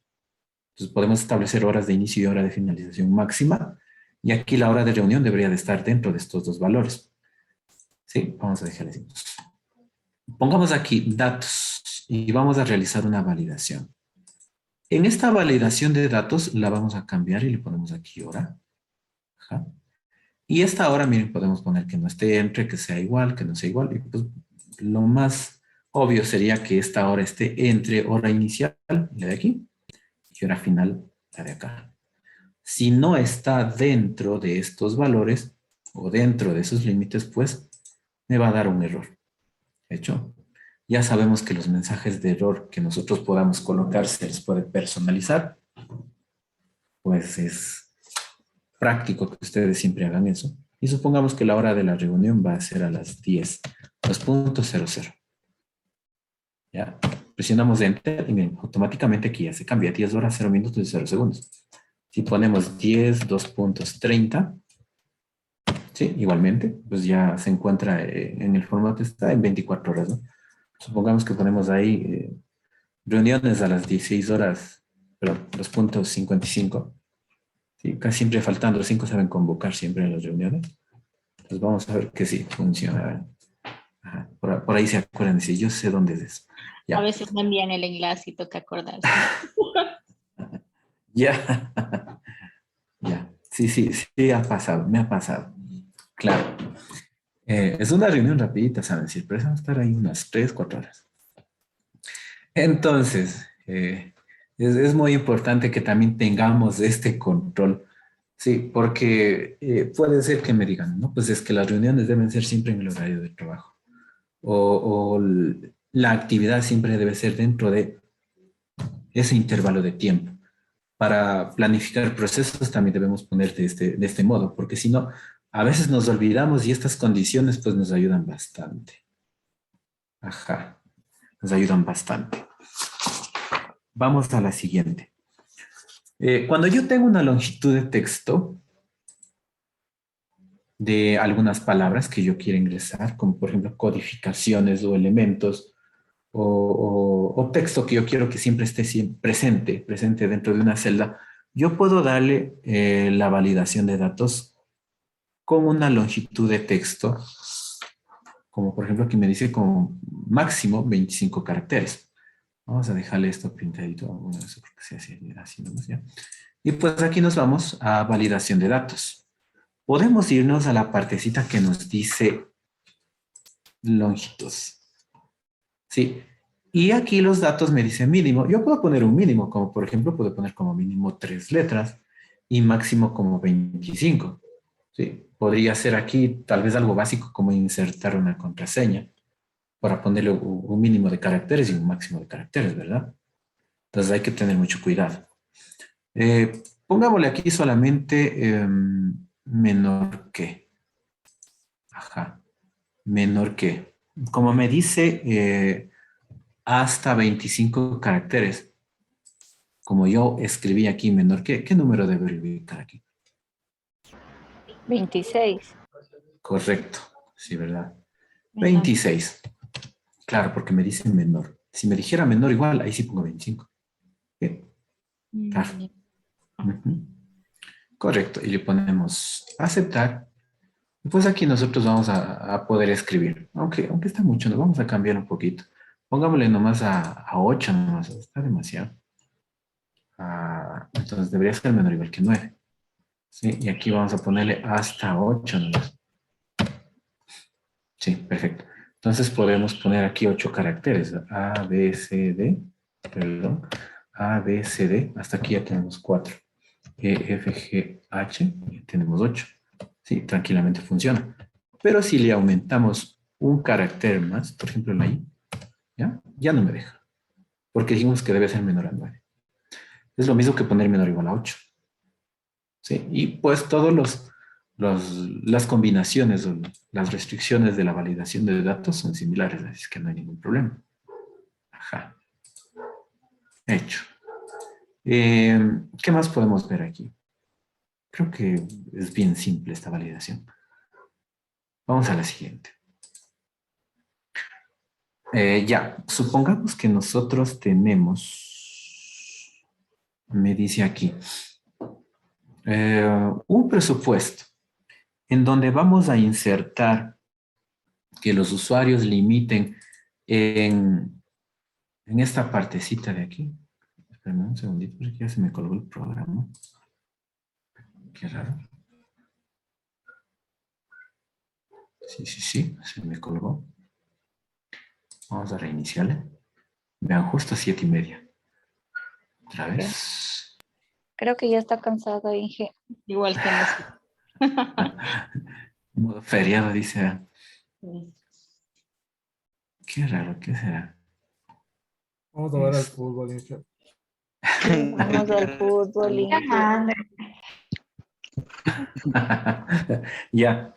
Entonces podemos establecer horas de inicio y hora de finalización máxima. Y aquí la hora de reunión debería de estar dentro de estos dos valores. Sí, vamos a dejar así. Pongamos aquí datos y vamos a realizar una validación. En esta validación de datos la vamos a cambiar y le ponemos aquí hora. Ajá. Y esta hora, miren, podemos poner que no esté entre, que sea igual, que no sea igual. Y pues lo más obvio sería que esta hora esté entre hora inicial, la de aquí, y hora final, la de acá. Si no está dentro de estos valores o dentro de esos límites, pues me va a dar un error. ¿Hecho? Ya sabemos que los mensajes de error que nosotros podamos colocar se les puede personalizar. Pues es práctico que ustedes siempre hagan eso. Y supongamos que la hora de la reunión va a ser a las 10, 2.00. ¿Ya? Presionamos Enter y miren, automáticamente aquí ya se cambia. 10 horas, 0 minutos y 0 segundos. Si ponemos 10, 2.30, sí, igualmente, pues ya se encuentra en el formato, está en 24 horas, ¿no? Supongamos que ponemos ahí reuniones a las 16 horas, perdón, 2.55. Sí, casi siempre faltando 5 saben convocar siempre en las reuniones. Pues vamos a ver que sí, funciona. Ajá, por ahí se acuerdan, sí, yo sé dónde es eso. Ya. A veces me envían el enlace y toca acordarse. Ya. Ya. Sí, sí, sí, ha pasado, me ha pasado. Claro. Es una reunión rapidita, ¿saben? Siempre vamos a estar ahí unas 3, 4 horas. Entonces, es muy importante que también tengamos este control. Sí, porque puede ser que me digan, no, pues es que las reuniones deben ser siempre en el horario de trabajo. O la actividad siempre debe ser dentro de ese intervalo de tiempo. Para planificar procesos también debemos poner de este modo, porque si no, a veces nos olvidamos y estas condiciones pues nos ayudan bastante. Ajá, nos ayudan bastante. Vamos a la siguiente. Cuando yo tengo una longitud de texto de algunas palabras que yo quiero ingresar, como por ejemplo codificaciones o elementos, o texto que yo quiero que siempre esté presente dentro de una celda, yo puedo darle la validación de datos con una longitud de texto, como por ejemplo aquí me dice como máximo 25 caracteres. Vamos a dejarle esto pintadito, bueno, eso creo que se hace así nomás ya. Y pues aquí nos vamos a validación de datos. Podemos irnos a la partecita que nos dice longitud. Sí. Y aquí los datos me dicen mínimo. Yo puedo poner un mínimo, como por ejemplo, puedo poner como mínimo 3 letras y máximo como 25. Sí. Podría ser aquí tal vez algo básico como insertar una contraseña para ponerle un mínimo de caracteres y un máximo de caracteres, ¿verdad? Entonces hay que tener mucho cuidado. Pongámosle aquí solamente menor que. Ajá. Menor que. Como me dice hasta 25 caracteres. Como yo escribí aquí menor que, ¿qué número debo ubicar aquí? 26. Correcto. Sí, ¿verdad? 26. Claro, porque me dice menor. Si me dijera menor igual, ahí sí pongo 25. Bien. Claro. Correcto. Y le ponemos aceptar. Y pues aquí nosotros vamos a poder escribir. Aunque está mucho, nos vamos a cambiar un poquito. Pongámosle nomás a 8 nomás. Está demasiado. Entonces debería ser menor o igual que 9. ¿Sí? Y aquí vamos a ponerle hasta 8 nomás. Sí, perfecto. Entonces podemos poner aquí 8 caracteres. A, B, C, D. Perdón. A, B, C, D. Hasta aquí ya tenemos 4. E, F, G, H. Ya tenemos 8. Sí, tranquilamente funciona. Pero si le aumentamos un carácter más, por ejemplo la I, ya no me deja. Porque dijimos que debe ser menor a 9. Es lo mismo que poner menor o igual a 8. ¿Sí? Y pues todas las combinaciones o las restricciones de la validación de datos son similares, así que no hay ningún problema. Ajá. Hecho. ¿Qué más podemos ver aquí? Creo que es bien simple esta validación. Vamos a la siguiente. Ya, supongamos que nosotros tenemos, me dice aquí, un presupuesto en donde vamos a insertar que los usuarios limiten en esta partecita de aquí. Espérame un segundito porque ya se me colgó el programa. Qué raro. Sí, se me colgó. Vamos a reiniciarle. Vean, justo 7:30. Otra vez. Creo que ya está cansado, Inge. Igual que nosotros. Modo feriado, dice. Qué raro, ¿qué será? Vamos a ver al fútbol, Inge. Vamos al fútbol, Inge. Ya.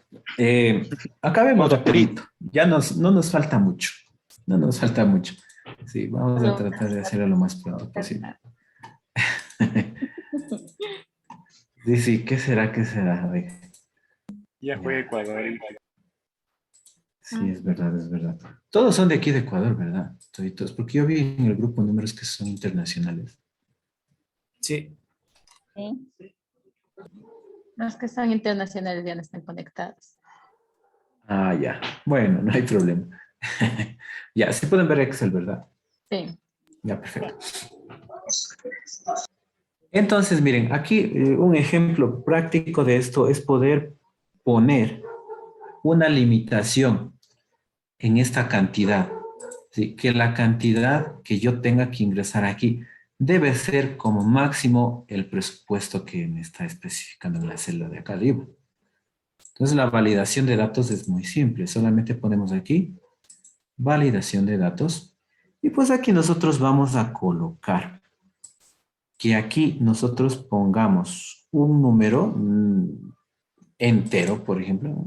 Acabemos rapidito. Ya no nos falta mucho. No nos falta mucho. Sí, vamos a tratar de hacerlo lo más pronto posible. Sí, ¿qué será? ¿Qué será? A ver. Ya fue Ecuador. Sí, es verdad. Todos son de aquí de Ecuador, ¿verdad? Toditos, porque yo vi en el grupo números que son internacionales. Sí. Sí. Los que son internacionales ya no están conectados. Ah, ya. Bueno, no hay problema. Ya, sí pueden ver Excel, ¿verdad? Sí. Ya, perfecto. Entonces, miren, aquí un ejemplo práctico de esto es poder poner una limitación en esta cantidad. ¿Sí? Que la cantidad que yo tenga que ingresar aquí debe ser como máximo el presupuesto que me está especificando en la celda de acá arriba. Entonces, la validación de datos es muy simple. Solamente ponemos aquí validación de datos. Y pues aquí nosotros vamos a colocar que aquí nosotros pongamos un número entero, por ejemplo,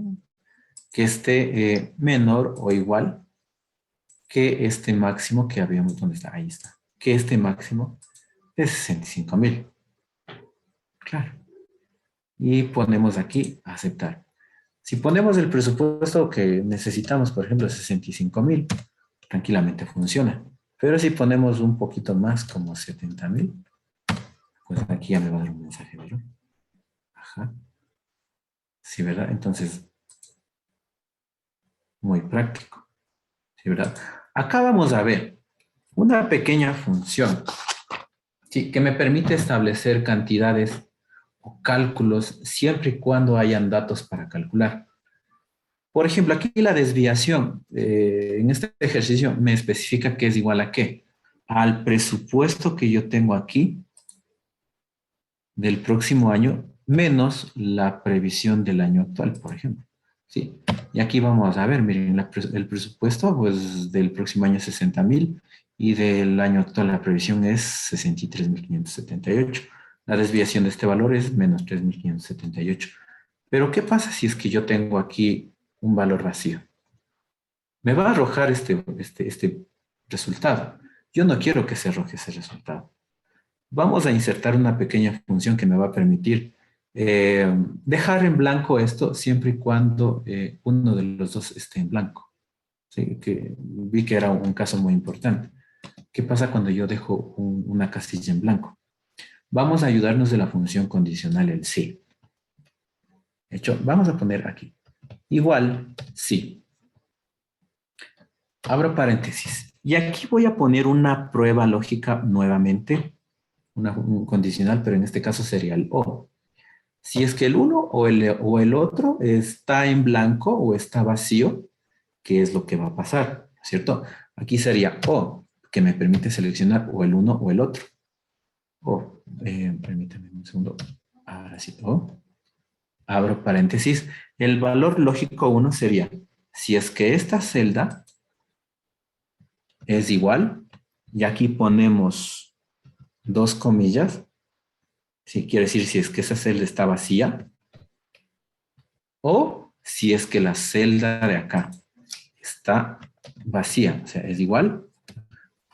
que esté menor o igual que este máximo que habíamos, ¿dónde está? Ahí está. Que este máximo es 65,000. Claro. Y ponemos aquí aceptar. Si ponemos el presupuesto que necesitamos, por ejemplo, 65,000, tranquilamente funciona. Pero si ponemos un poquito más, como 70,000, pues aquí ya me va a dar un mensaje, ¿verdad? Ajá. Sí, ¿verdad? Entonces, muy práctico. Sí, ¿verdad? Acá vamos a ver una pequeña función, sí, que me permite establecer cantidades o cálculos siempre y cuando hayan datos para calcular. Por ejemplo, aquí la desviación en este ejercicio me especifica que es igual a qué. Al presupuesto que yo tengo aquí del próximo año menos la previsión del año actual, por ejemplo. ¿Sí? Y aquí vamos a ver, miren, el presupuesto pues, del próximo año es 60,000 y del año actual la previsión es 63,578. La desviación de este valor es menos 3,578. Pero ¿qué pasa si es que yo tengo aquí un valor vacío? Me va a arrojar este resultado. Yo no quiero que se arroje ese resultado. Vamos a insertar una pequeña función que me va a permitir dejar en blanco esto siempre y cuando uno de los dos esté en blanco. ¿Sí? Que vi que era un caso muy importante. ¿Qué pasa cuando yo dejo una casilla en blanco? Vamos a ayudarnos de la función condicional, el sí. Hecho, vamos a poner aquí. Igual, sí. Abro paréntesis. Y aquí voy a poner una prueba lógica nuevamente. Un condicional, pero en este caso sería el O. Si es que el uno o el otro está en blanco o está vacío, ¿qué es lo que va a pasar? ¿Cierto? Aquí sería O, que me permite seleccionar o el uno o el otro. O, permítame un segundo. Ahora sí, O. Abro paréntesis. El valor lógico 1 sería, si es que esta celda es igual, y aquí ponemos 2 comillas, si quiere decir si es que esa celda está vacía, o si es que la celda de acá está vacía, o sea, es igual,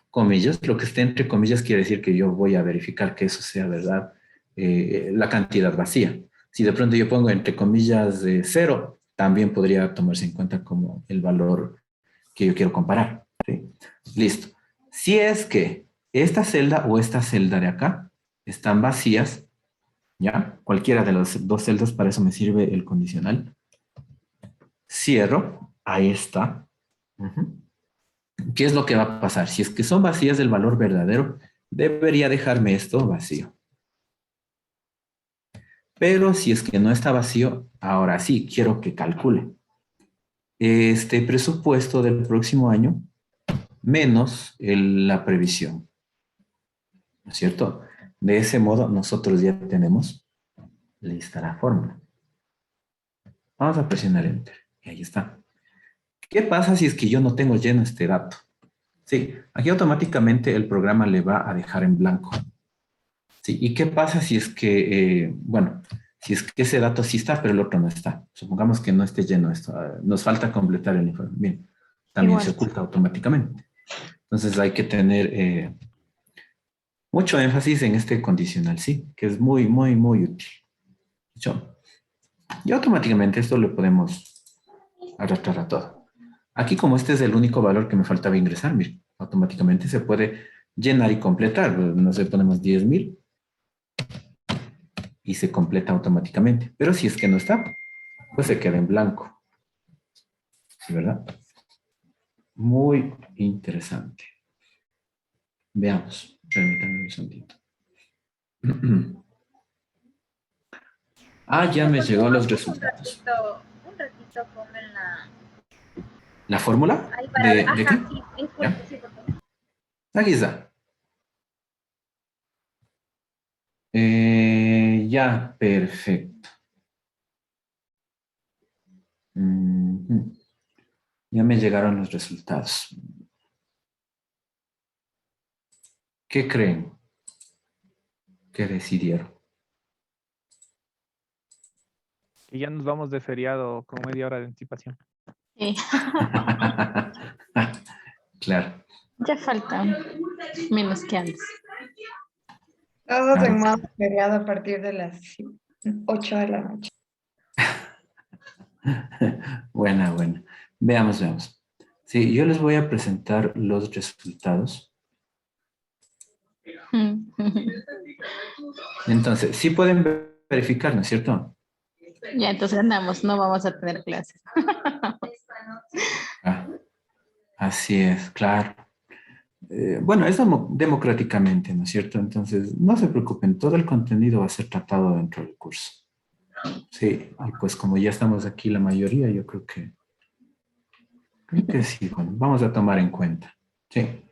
comillas, lo que esté entre comillas quiere decir que yo voy a verificar que eso sea verdad, la cantidad vacía. Si de pronto yo pongo entre comillas 0, también podría tomarse en cuenta como el valor que yo quiero comparar. ¿Sí? Listo. Si es que esta celda o esta celda de acá están vacías, ¿ya? Cualquiera de las dos celdas, para eso me sirve el condicional. Cierro, ahí está. ¿Qué es lo que va a pasar? Si es que son vacías del valor verdadero, debería dejarme esto vacío. Pero si es que no está vacío, ahora sí, quiero que calcule. este presupuesto del próximo año menos la previsión, ¿no es cierto? De ese modo, nosotros ya tenemos lista la fórmula. Vamos a presionar Enter. Y ahí está. ¿Qué pasa si es que yo no tengo lleno este dato? Sí, aquí automáticamente el programa le va a dejar en blanco. Sí, ¿y qué pasa si es que, bueno, si es que ese dato sí está, pero el otro no está? Supongamos que no esté lleno esto. Nos falta completar el informe. Bien, también se oculta automáticamente. Entonces hay que tener mucho énfasis en este condicional, sí, que es muy, muy, muy útil. ¿Hecho? Y automáticamente esto lo podemos arrastrar a todo. Aquí, como este es el único valor que me faltaba ingresar, miren, automáticamente se puede llenar y completar. No sé, ponemos 10,000 y se completa automáticamente. Pero si es que no está, pues se queda en blanco. ¿Sí, verdad? Muy interesante. Veamos. Permítanme un segundito. Ah, ya me llegó los resultados. Un ratito ponme ¿La fórmula? ahí para ver. ¿De Ajá, qué? sí, ¿Ya? sí, por favor. Aquí está. Ya, perfecto. Ya me llegaron los resultados. ¿Qué creen que decidieron? Y ya nos vamos de feriado con media hora de anticipación. Sí. Claro. Ya falta menos que antes. Todos en modo feriado a partir de las 8 de la noche. Buena, buena. Veamos, veamos. Sí, yo les voy a presentar los resultados. Entonces, sí pueden verificar, ¿no es cierto? Ya, entonces andamos, no vamos a tener clases. Así es, claro. Bueno, es democráticamente, ¿no es cierto? Entonces, no se preocupen, todo el contenido va a ser tratado dentro del curso. Sí, y pues como ya estamos aquí la mayoría, yo creo que sí, bueno, vamos a tomar en cuenta. Sí.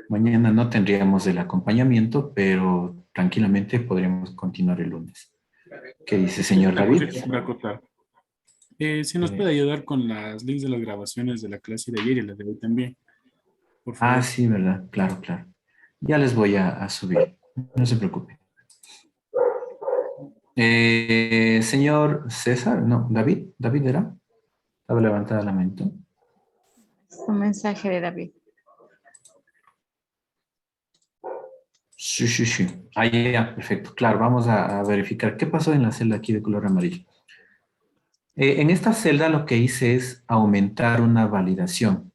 Mañana no tendríamos el acompañamiento, pero tranquilamente podríamos continuar el lunes. ¿Qué dice, señor David? Si nos puede ayudar con las links de las grabaciones de la clase de ayer y la de hoy también. Por favor. Ah, sí, ¿verdad? Claro, claro. Ya les voy a subir. No se preocupe. Señor César, no, David, ¿David era? Estaba levantada la mano. Un mensaje de David. Sí, sí, sí. Ahí ya, perfecto. Claro, vamos a verificar qué pasó en la celda aquí de color amarillo. En esta celda lo que hice es aumentar una validación.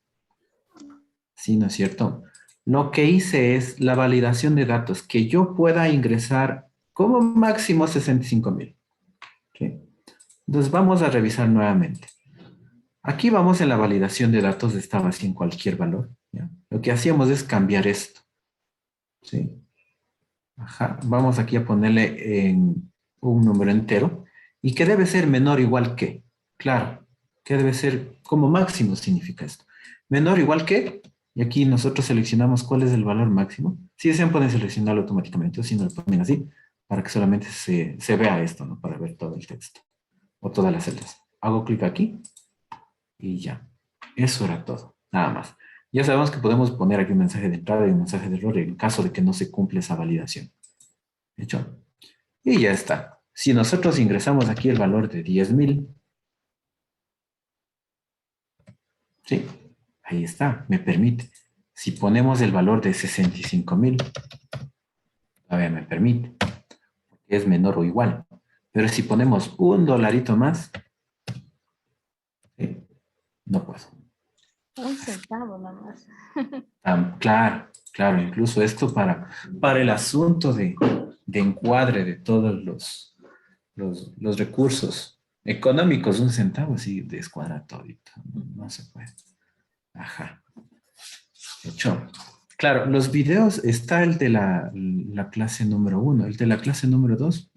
Sí, ¿no es cierto? Lo que hice es la validación de datos, que yo pueda ingresar como máximo 65,000. ¿Sí? Entonces vamos a revisar nuevamente. Aquí vamos en la validación de datos, estaba así en cualquier valor. ¿Ya? Lo que hacíamos es cambiar esto. ¿Sí? Ajá. Vamos aquí a ponerle en un número entero y que debe ser menor o igual que. Claro, que debe ser como máximo significa esto. Menor o igual que, y aquí nosotros seleccionamos cuál es el valor máximo. Si desean pueden seleccionarlo automáticamente o si no lo ponen así, para que solamente se vea esto, ¿no? Para ver todo el texto o todas las celdas. Hago clic aquí y ya. Eso era todo, nada más. Ya sabemos que podemos poner aquí un mensaje de entrada y un mensaje de error en caso de que no se cumpla esa validación. ¿Hecho? Y ya está. Si nosotros ingresamos aquí el valor de 10,000, sí, ahí está, me permite. Si ponemos el valor de 65,000, todavía me permite. Es menor o igual. Pero si ponemos $1 más, ¿sí? No puedo. Un centavo nada más. Claro, claro, incluso esto para el asunto de encuadre de todos los recursos económicos, un centavo, sí, descuadra todito. No se puede. Ajá. Hecho. Claro, los videos, está el de la clase número 1, el de la clase número 2,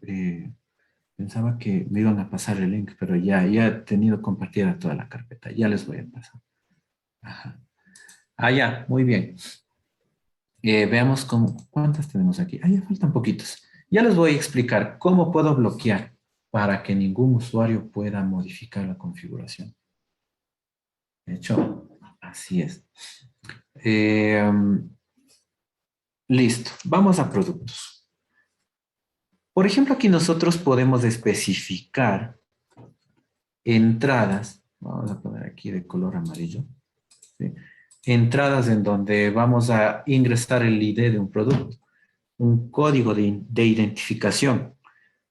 Pensaba que me iban a pasar el link, pero ya he tenido compartida toda la carpeta. Ya les voy a pasar. Ajá. Ah, ya, muy bien. Veamos cuántas tenemos aquí. Ah, ya faltan poquitos. Ya les voy a explicar cómo puedo bloquear para que ningún usuario pueda modificar la configuración. De hecho, así es. Listo. Vamos a productos. Por ejemplo, aquí nosotros podemos especificar entradas. Vamos a poner aquí de color amarillo. ¿Sí? Entradas en donde vamos a ingresar el ID de un producto, un código de identificación,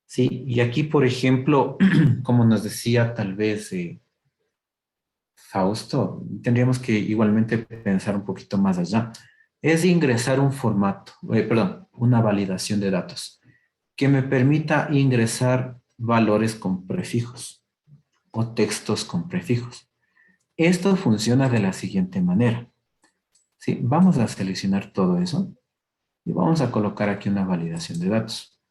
¿sí? Y aquí, por ejemplo, como nos decía tal vez Fausto, tendríamos que igualmente pensar un poquito más allá. Es ingresar un formato, una validación de datos que me permita ingresar valores con prefijos o textos con prefijos. Esto funciona de la siguiente manera. ¿Sí? Vamos a seleccionar todo eso y vamos a colocar aquí una validación de datos.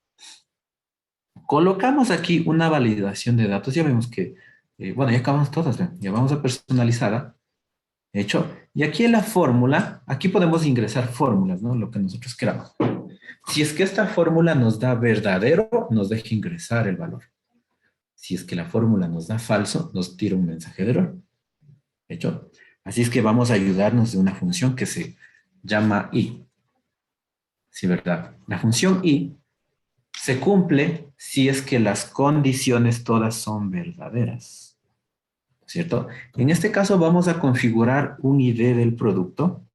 Colocamos aquí una validación de datos. Ya vemos que, bueno, ya acabamos todas. Ya vamos a personalizar. Hecho. Y aquí en la fórmula, aquí podemos ingresar fórmulas, ¿no? Lo que nosotros queramos. Si es que esta fórmula nos da verdadero, nos deja ingresar el valor. Si es que la fórmula nos da falso, nos tira un mensaje de error. ¿Hecho? Así es que vamos a ayudarnos de una función que se llama i. Sí, ¿verdad? La función i se cumple si es que las condiciones todas son verdaderas. ¿Cierto? En este caso vamos a configurar un ID del producto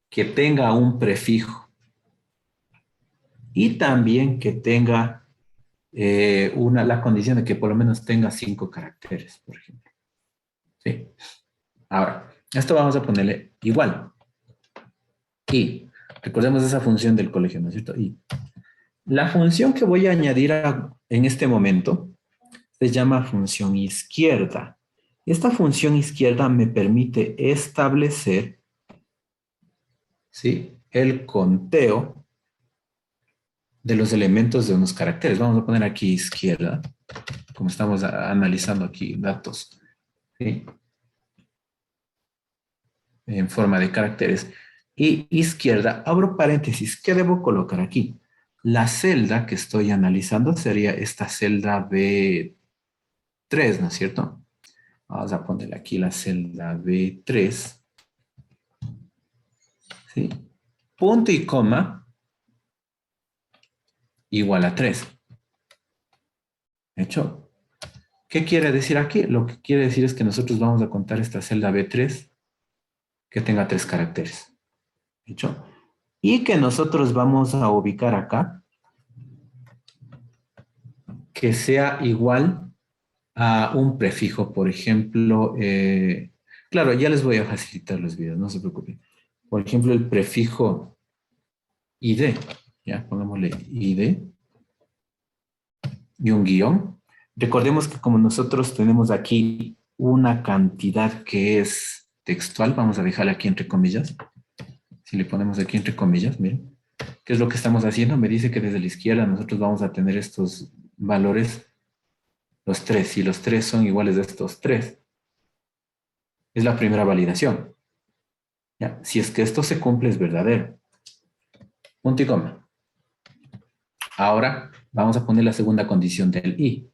que tenga un prefijo y también que tenga la condición de que por lo menos tenga 5 caracteres, por ejemplo. ¿Sí? Ahora, esto vamos a ponerle igual. Y recordemos esa función del colegio, ¿no es cierto? Y la función que voy a añadir en este momento se llama función izquierda. Esta función izquierda me permite establecer, ¿sí?, el conteo de los elementos de unos caracteres. Vamos a poner aquí izquierda, como estamos analizando aquí datos, ¿sí?, en forma de caracteres. Y izquierda, abro paréntesis, ¿qué debo colocar aquí? La celda que estoy analizando sería esta celda B3, ¿no es cierto? Vamos a ponerle aquí la celda B3. ¿Sí? Punto y coma igual a 3. ¿Hecho? ¿Qué quiere decir aquí? Lo que quiere decir es que nosotros vamos a contar esta celda B3 que tenga 3 caracteres. ¿Hecho? Y que nosotros vamos a ubicar acá que sea igual a un prefijo, por ejemplo, claro, ya les voy a facilitar los videos, no se preocupen. Por ejemplo, el prefijo ID, ya, pongámosle ID y un guión. Recordemos que como nosotros tenemos aquí una cantidad que es textual, vamos a dejarla aquí entre comillas. Si le ponemos aquí entre comillas, miren, ¿qué es lo que estamos haciendo? Me dice que desde la izquierda nosotros vamos a tener estos valores, los 3, si los 3 son iguales a estos 3. Es la primera validación. ¿Ya? Si es que esto se cumple, es verdadero. Punto y coma. Ahora vamos a poner la segunda condición del i.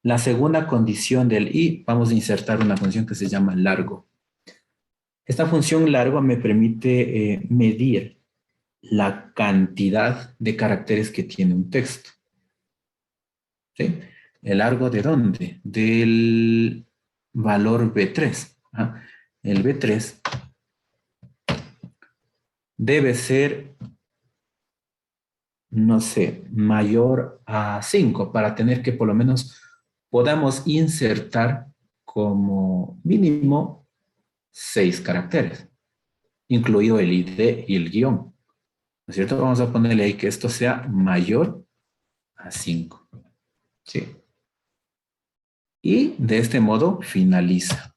La segunda condición del i, vamos a insertar una función que se llama largo. Esta función largo me permite medir la cantidad de caracteres que tiene un texto. ¿Sí? ¿El largo de dónde? Del valor B3. ¿Ah? El B3 debe ser, no sé, mayor a 5 para tener que por lo menos podamos insertar como mínimo 6 caracteres, incluido el ID y el guión. ¿No es cierto? Vamos a ponerle ahí que esto sea mayor a 5. ¿Sí? Y de este modo finaliza.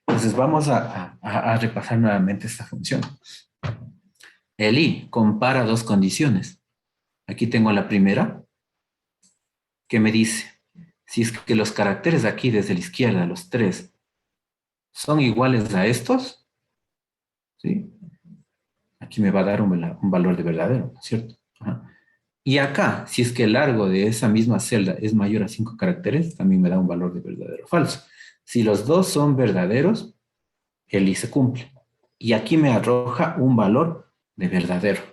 Entonces vamos a repasar nuevamente esta función. El i compara dos condiciones. Aquí tengo la primera, que me dice, si es que los caracteres de aquí desde la izquierda, los 3, son iguales a estos, ¿sí? Aquí me va a dar un valor de verdadero, ¿no es cierto? Ajá. Y acá, si es que el largo de esa misma celda es mayor a 5 caracteres, también me da un valor de verdadero o falso. Si los dos son verdaderos, el I se cumple. Y aquí me arroja un valor de verdadero.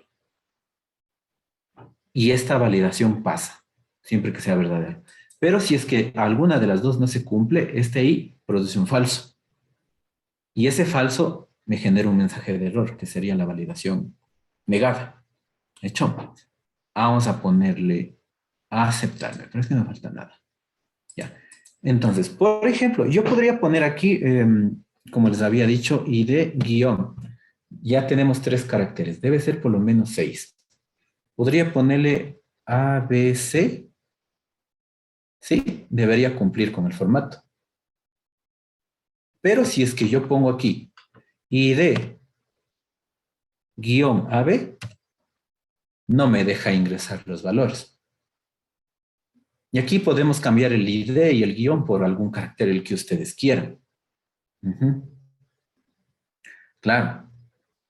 Y esta validación pasa, siempre que sea verdadero. Pero si es que alguna de las dos no se cumple, este I produce un falso. Y ese falso me genera un mensaje de error, que sería la validación negada. ¿Hecho? Vamos a ponerle a aceptar. Pero es que no falta nada. Ya. Entonces, por ejemplo, yo podría poner aquí, como les había dicho, ID guión. Ya tenemos 3 caracteres. Debe ser por lo menos 6. Podría ponerle ABC. Sí, debería cumplir con el formato. Pero si es que yo pongo aquí ID guión AB, no me deja ingresar los valores. Y aquí podemos cambiar el ID y el guión por algún carácter el que ustedes quieran. Claro.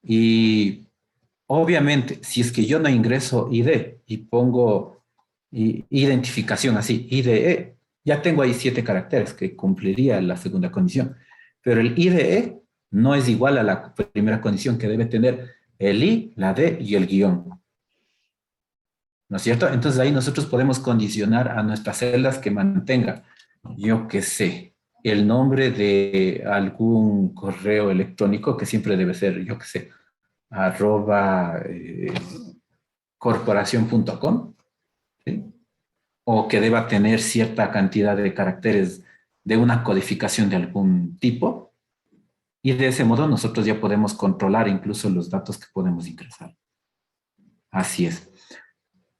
Y obviamente, si es que yo no ingreso ID y pongo identificación así, IDE, ya tengo ahí 7 caracteres que cumpliría la segunda condición. Pero el IDE no es igual a la primera condición, que debe tener el I, la D y el guión. ¿No es cierto? Entonces ahí nosotros podemos condicionar a nuestras celdas que mantenga, yo qué sé, el nombre de algún correo electrónico que siempre debe ser, yo qué sé, @corporación.com, ¿sí? O que deba tener cierta cantidad de caracteres de una codificación de algún tipo, y de ese modo nosotros ya podemos controlar incluso los datos que podemos ingresar. Así es.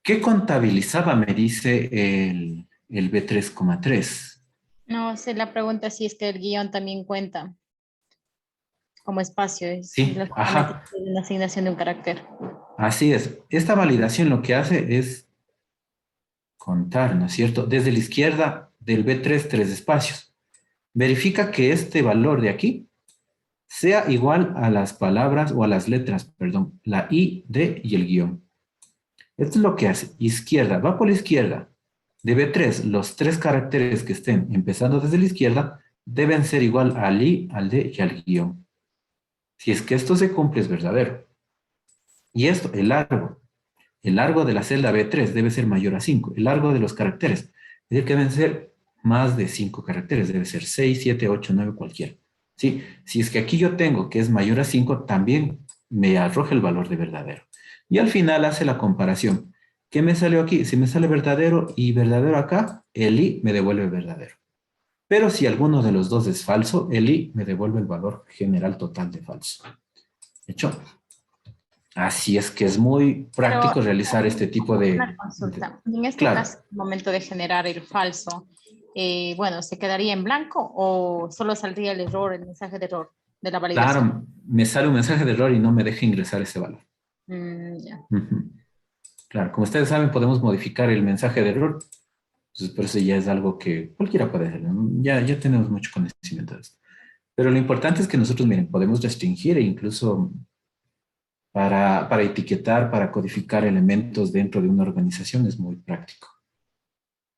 ¿Qué contabilizaba, me dice el B3,3? No sé, la pregunta si es que el guión también cuenta como espacio. Sí, ajá. Una asignación de un carácter. Así es. Esta validación lo que hace es contar, ¿no es cierto? Desde la izquierda del B3, 3 espacios. Verifica que este valor de aquí sea igual a las palabras o a las letras, perdón, la I, D y el guión. Esto es lo que hace. Izquierda, va por la izquierda. De B3, los 3 caracteres que estén empezando desde la izquierda deben ser igual al I, al D y al guión. Si es que esto se cumple, es verdadero. Y esto, el largo de la celda B3 debe ser mayor a 5. El largo de los caracteres, es decir, que deben ser más de 5 caracteres. Debe ser 6, 7, 8, 9, cualquiera. ¿Sí? Si es que aquí yo tengo que es mayor a 5, también me arroja el valor de verdadero. Y al final hace la comparación. ¿Qué me salió aquí? Si me sale verdadero y verdadero acá, el I me devuelve verdadero. Pero si alguno de los dos es falso, el I me devuelve el valor general total de falso. ¿Hecho? Así es que es muy práctico Pero, realizar este tipo de... Una consulta. En este Claro. caso, al momento de generar el falso, bueno, ¿se quedaría en blanco o solo saldría el error, el mensaje de error de la validación? Claro, me sale un mensaje de error y no me deja ingresar ese valor. Ya. Claro, como ustedes saben, podemos modificar el mensaje de error. Entonces, por eso ya es algo que cualquiera puede hacer, ¿no? Ya tenemos mucho conocimiento de esto. Pero lo importante es que nosotros, miren, podemos restringir e incluso para etiquetar, para codificar elementos dentro de una organización es muy práctico.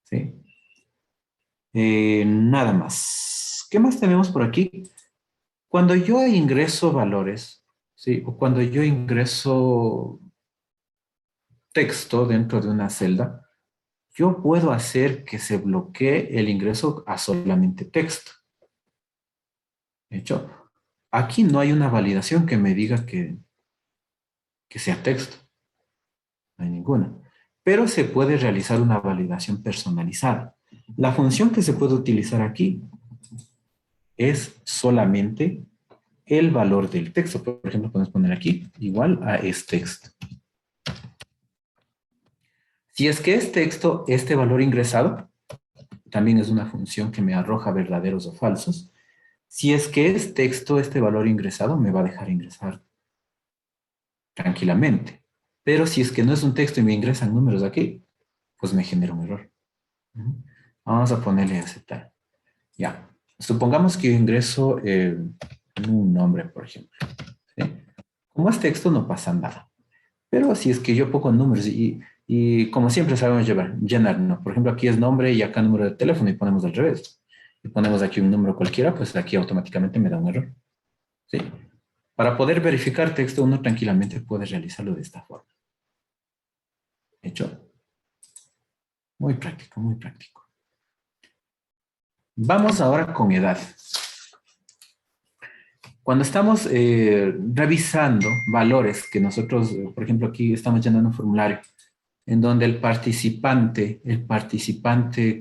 ¿Sí? Nada más. ¿Qué más tenemos por aquí? Cuando yo ingreso valores, ¿sí? O cuando yo ingreso texto dentro de una celda, yo puedo hacer que se bloquee el ingreso a solamente texto. De hecho, aquí no hay una validación que me diga que sea texto. No hay ninguna. Pero se puede realizar una validación personalizada. La función que se puede utilizar aquí es solamente el valor del texto. Por ejemplo, podemos poner aquí igual a texto. Si es que es texto, este valor ingresado también es una función que me arroja verdaderos o falsos. Si es que es texto, este valor ingresado me va a dejar ingresar tranquilamente. Pero si es que no es un texto y me ingresan números aquí, pues me genera un error. Vamos a ponerle aceptar. Ya. Supongamos que yo ingreso un nombre, por ejemplo. ¿Sí? Como es texto no pasa nada. Pero si es que yo pongo números y como siempre sabemos llenar, ¿no? Por ejemplo, aquí es nombre y acá número de teléfono y ponemos al revés. Y ponemos aquí un número cualquiera, pues aquí automáticamente me da un error. ¿Sí? Para poder verificar texto, uno tranquilamente puede realizarlo de esta forma. ¿Hecho? Muy práctico, muy práctico. Vamos ahora con edad. Cuando estamos revisando valores que nosotros, por ejemplo, aquí estamos llenando un formulario en donde el participante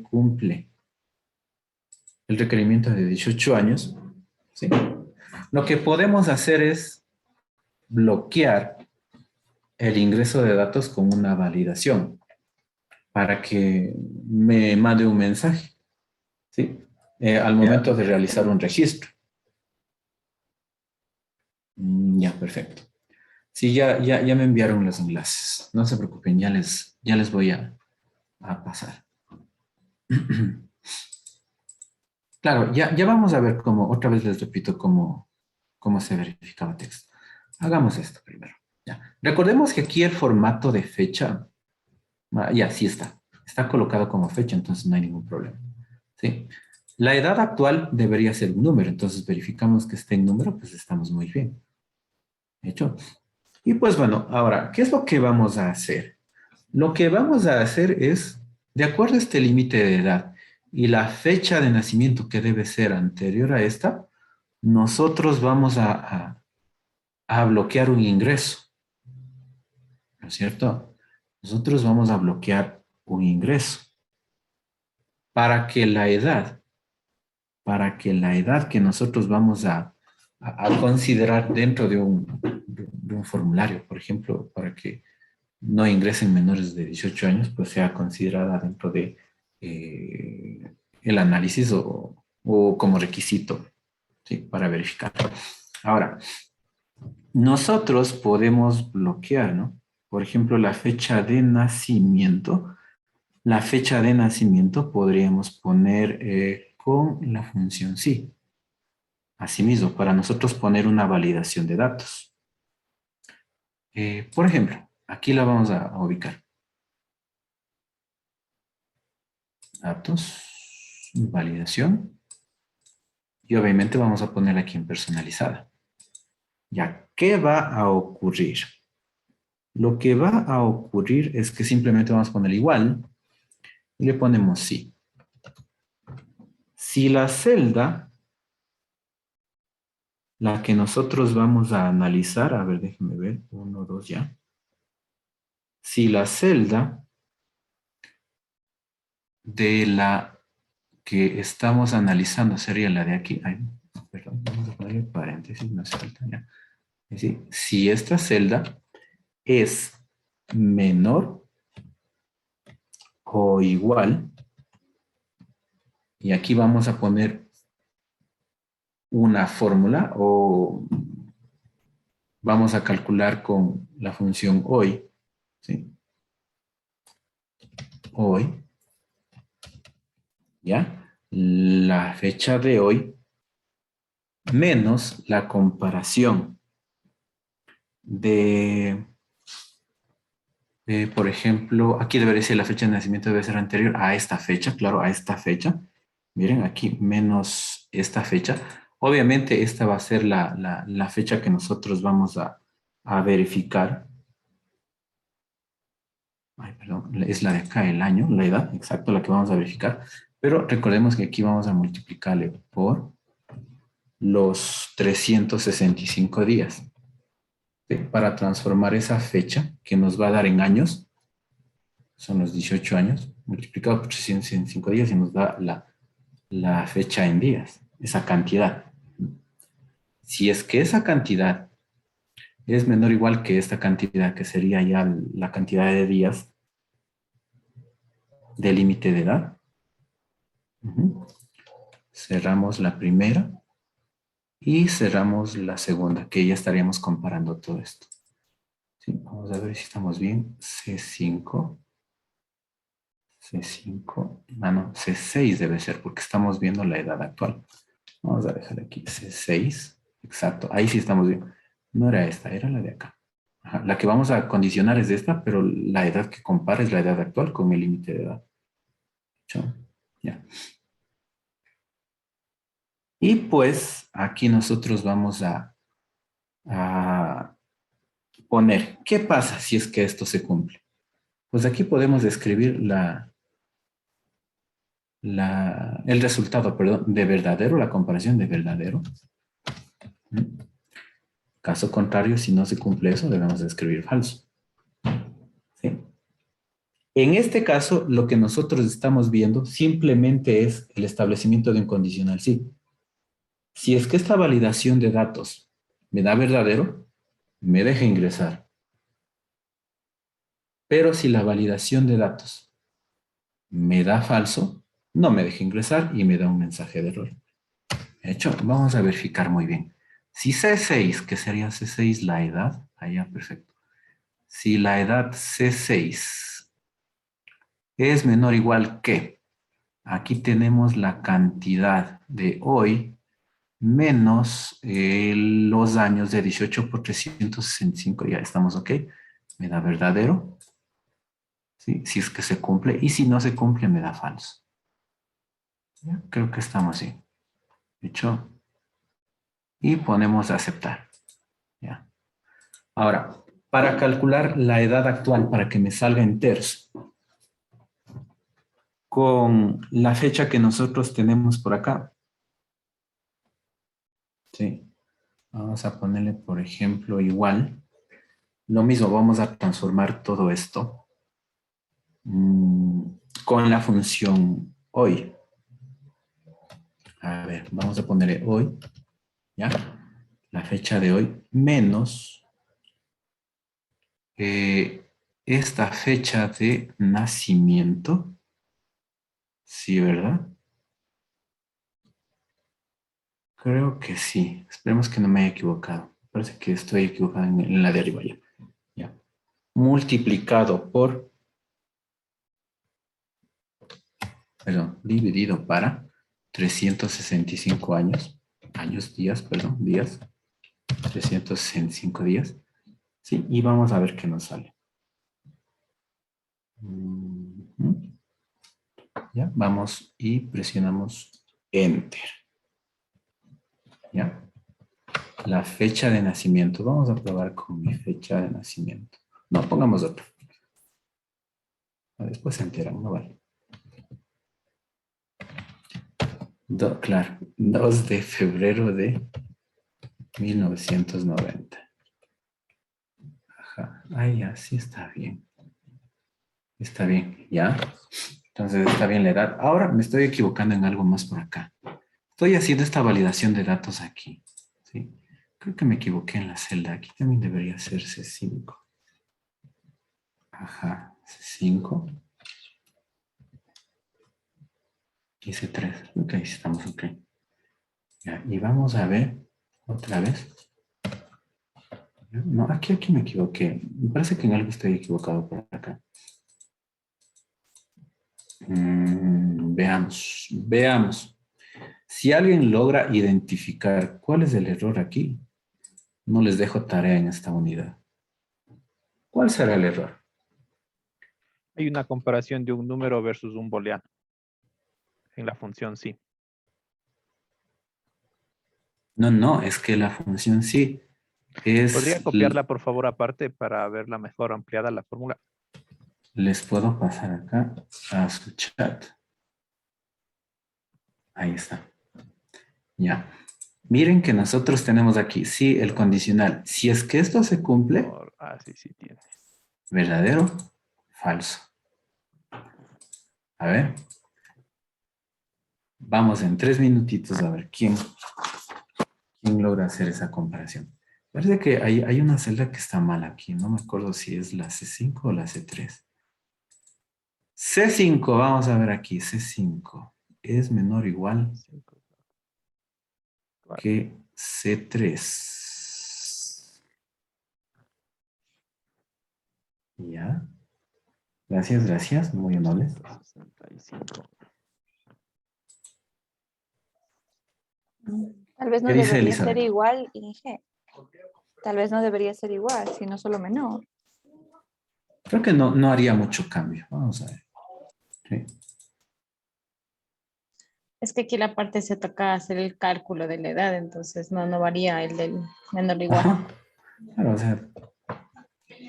cumple el requerimiento de 18 años, ¿sí? Lo que podemos hacer es bloquear el ingreso de datos con una validación para que me mande un mensaje, ¿sí? Al momento de realizar un registro. Ya, perfecto. Sí, ya me enviaron los enlaces. No se preocupen, ya les voy a pasar. Claro, ya vamos a ver cómo, otra vez les repito cómo se verificaba texto. Hagamos esto primero. Ya. Recordemos que aquí el formato de fecha, ya, sí está. Está colocado como fecha, entonces no hay ningún problema. ¿Sí? La edad actual debería ser un número, entonces verificamos que esté en número, pues estamos muy bien. ¿Hecho? Y pues bueno, ahora, ¿qué es lo que vamos a hacer? Lo que vamos a hacer es, de acuerdo a este límite de edad y la fecha de nacimiento que debe ser anterior a esta, nosotros vamos a bloquear un ingreso. ¿No es cierto? Nosotros vamos a bloquear un ingreso para que la edad que nosotros vamos a considerar dentro de un formulario, por ejemplo, para que no ingresen menores de 18 años, pues sea considerada dentro de el análisis o como requisito, ¿sí? Para verificar. Ahora, nosotros podemos bloquear, ¿no? Por ejemplo, la fecha de nacimiento. La fecha de nacimiento podríamos poner con la función sí. Asimismo, para nosotros poner una validación de datos. Por ejemplo, aquí la vamos a ubicar. Datos, validación. Y obviamente vamos a poner aquí en personalizada. Ya, ¿qué va a ocurrir? Lo que va a ocurrir es que simplemente vamos a poner igual y le ponemos sí. Si la celda, la que nosotros vamos a analizar, a ver, déjenme ver, 1, 2 ya. Si la celda de la que estamos analizando sería la de aquí, ay, perdón, vamos a ponerle paréntesis, no hace falta ya. Es decir, si esta celda es menor o igual, y aquí vamos a poner una fórmula o vamos a calcular con la función hoy, ¿sí? Hoy, ¿ya? La fecha de hoy menos la comparación de por ejemplo, aquí debería ser la fecha de nacimiento, debe ser anterior a esta fecha, claro, a esta fecha. Miren, aquí menos esta fecha. Obviamente esta va a ser la fecha que nosotros vamos a verificar. Ay, perdón, es la de acá, el año, la edad, exacto, la que vamos a verificar. Pero recordemos que aquí vamos a multiplicarle por los 365 días. ¿Sí? Para transformar esa fecha que nos va a dar en años, son los 18 años, multiplicado por 365 días y nos da la fecha en días, esa cantidad. Si es que esa cantidad es menor o igual que esta cantidad, que sería ya la cantidad de días de límite de edad, cerramos la primera y cerramos la segunda, que ya estaríamos comparando todo esto. ¿Sí? Vamos a ver si estamos bien. C5, C5, no, C6 debe ser porque estamos viendo la edad actual. Vamos a dejar aquí C6, exacto, ahí sí estamos viendo. No era esta, era la de acá. Ajá, la que vamos a condicionar es esta, pero la edad que compara es la edad actual con el límite de edad. ¿Hecho? Ya. Y pues aquí nosotros vamos a poner, ¿qué pasa si es que esto se cumple? Pues aquí podemos describir el resultado, perdón, de verdadero, la comparación de verdadero. Caso contrario, si no se cumple eso, debemos escribir falso. ¿Sí? En este caso, lo que nosotros estamos viendo simplemente es el establecimiento de un condicional sí. Si es que esta validación de datos me da verdadero, me deja ingresar. Pero si la validación de datos me da falso, no me deja ingresar y me da un mensaje de error. De hecho, vamos a verificar muy bien. Si C6, que sería C6 la edad, allá perfecto. Si la edad C6 es menor o igual que, aquí tenemos la cantidad de hoy menos los años de 18 por 365, ya estamos ok. Me da verdadero. ¿Sí? Si es que se cumple, y si no se cumple, me da falso. ¿Ya? Creo que estamos así. Hecho. Y ponemos aceptar. ¿Ya? Ahora, para calcular la edad actual, para que me salga en tercio, con la fecha que nosotros tenemos por acá. Sí. Vamos a ponerle, por ejemplo, igual. Lo mismo, vamos a transformar todo esto con la función hoy. A ver, vamos a ponerle hoy, ¿ya? La fecha de hoy menos esta fecha de nacimiento. Sí, ¿verdad? Creo que sí. Esperemos que no me haya equivocado. Parece que estoy equivocado en la de arriba ya. Ya. Multiplicado por, perdón, dividido para 365 años. Días, 365 días. Sí, y vamos a ver qué nos sale. Ya, vamos y presionamos Enter. ¿Ya? La fecha de nacimiento. Vamos a probar con mi fecha de nacimiento. No, pongamos otro. Después se enteran, no vale. Claro, 2 de febrero de 1990. Ajá, ahí ya, sí está bien. Está bien, ¿ya? Entonces está bien la edad. Ahora me estoy equivocando en algo más por acá. Estoy haciendo esta validación de datos aquí. ¿Sí? Creo que me equivoqué en la celda. Aquí también debería ser C5. Ajá, C5. Y C3. Ok, estamos ok. Ya, y vamos a ver otra vez. No, aquí me equivoqué. Me parece que en algo estoy equivocado por acá. Veamos. Si alguien logra identificar cuál es el error aquí, no les dejo tarea en esta unidad. ¿Cuál será el error? Hay una comparación de un número versus un booleano en la función sí. No, es que la función sí es... ¿Podría copiarla, por favor, aparte para verla mejor ampliada la fórmula? Les puedo pasar acá a su chat. Ahí está. Ya. Miren que nosotros tenemos aquí, sí, el condicional. Si es que esto se cumple, sí tiene. ¿Verdadero? Falso. A ver. Vamos en 3 minutitos a ver quién logra hacer esa comparación. Parece que hay una celda que está mal aquí. No me acuerdo si es la C5 o la C3. C5, vamos a ver aquí. C5 es menor o igual que C3. ¿Ya? Gracias, gracias, muy amables. 65. Tal vez no ¿Qué dice debería ser Elizabeth? igual, Inge. Tal vez no debería ser igual, sino solo menor. Creo que no haría mucho cambio. Vamos a ver. Sí. Es que aquí la parte se toca hacer el cálculo de la edad, entonces no varía el del menor igual. Ajá. Claro, o sea,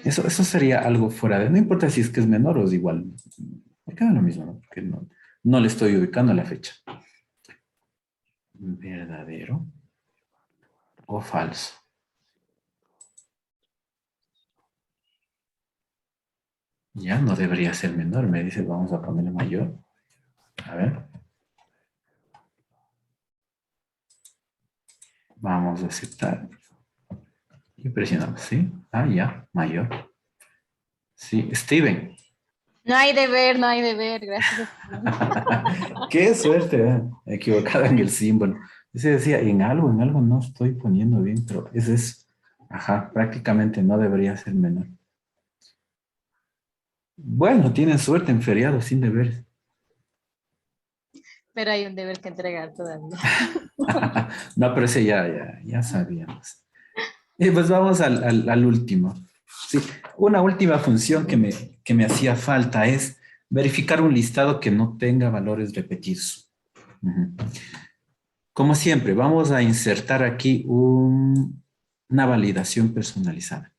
eso sería algo fuera de... No importa si es que es menor o es igual. Me queda lo mismo, ¿no? Porque no le estoy ubicando la fecha. ¿Verdadero o falso? Ya no debería ser menor. Me dice, vamos a ponerle mayor. A ver. Vamos a aceptar. Y presionamos, ¿sí? Ah, ya, mayor. Sí, Steven. No hay deber, no hay deber, gracias. Qué suerte, ¿eh? Equivocada en el símbolo. Ese decía, en algo no estoy poniendo bien, pero ese es, ajá, prácticamente no debería ser menor. Bueno, tienen suerte en feriado sin deberes. Pero hay un deber que entregar todavía. No, pero ese ya sabíamos. Y pues vamos al último. Sí, una última función que me hacía falta es verificar un listado que no tenga valores repetidos. Ujú. Como siempre, vamos a insertar aquí una validación personalizada.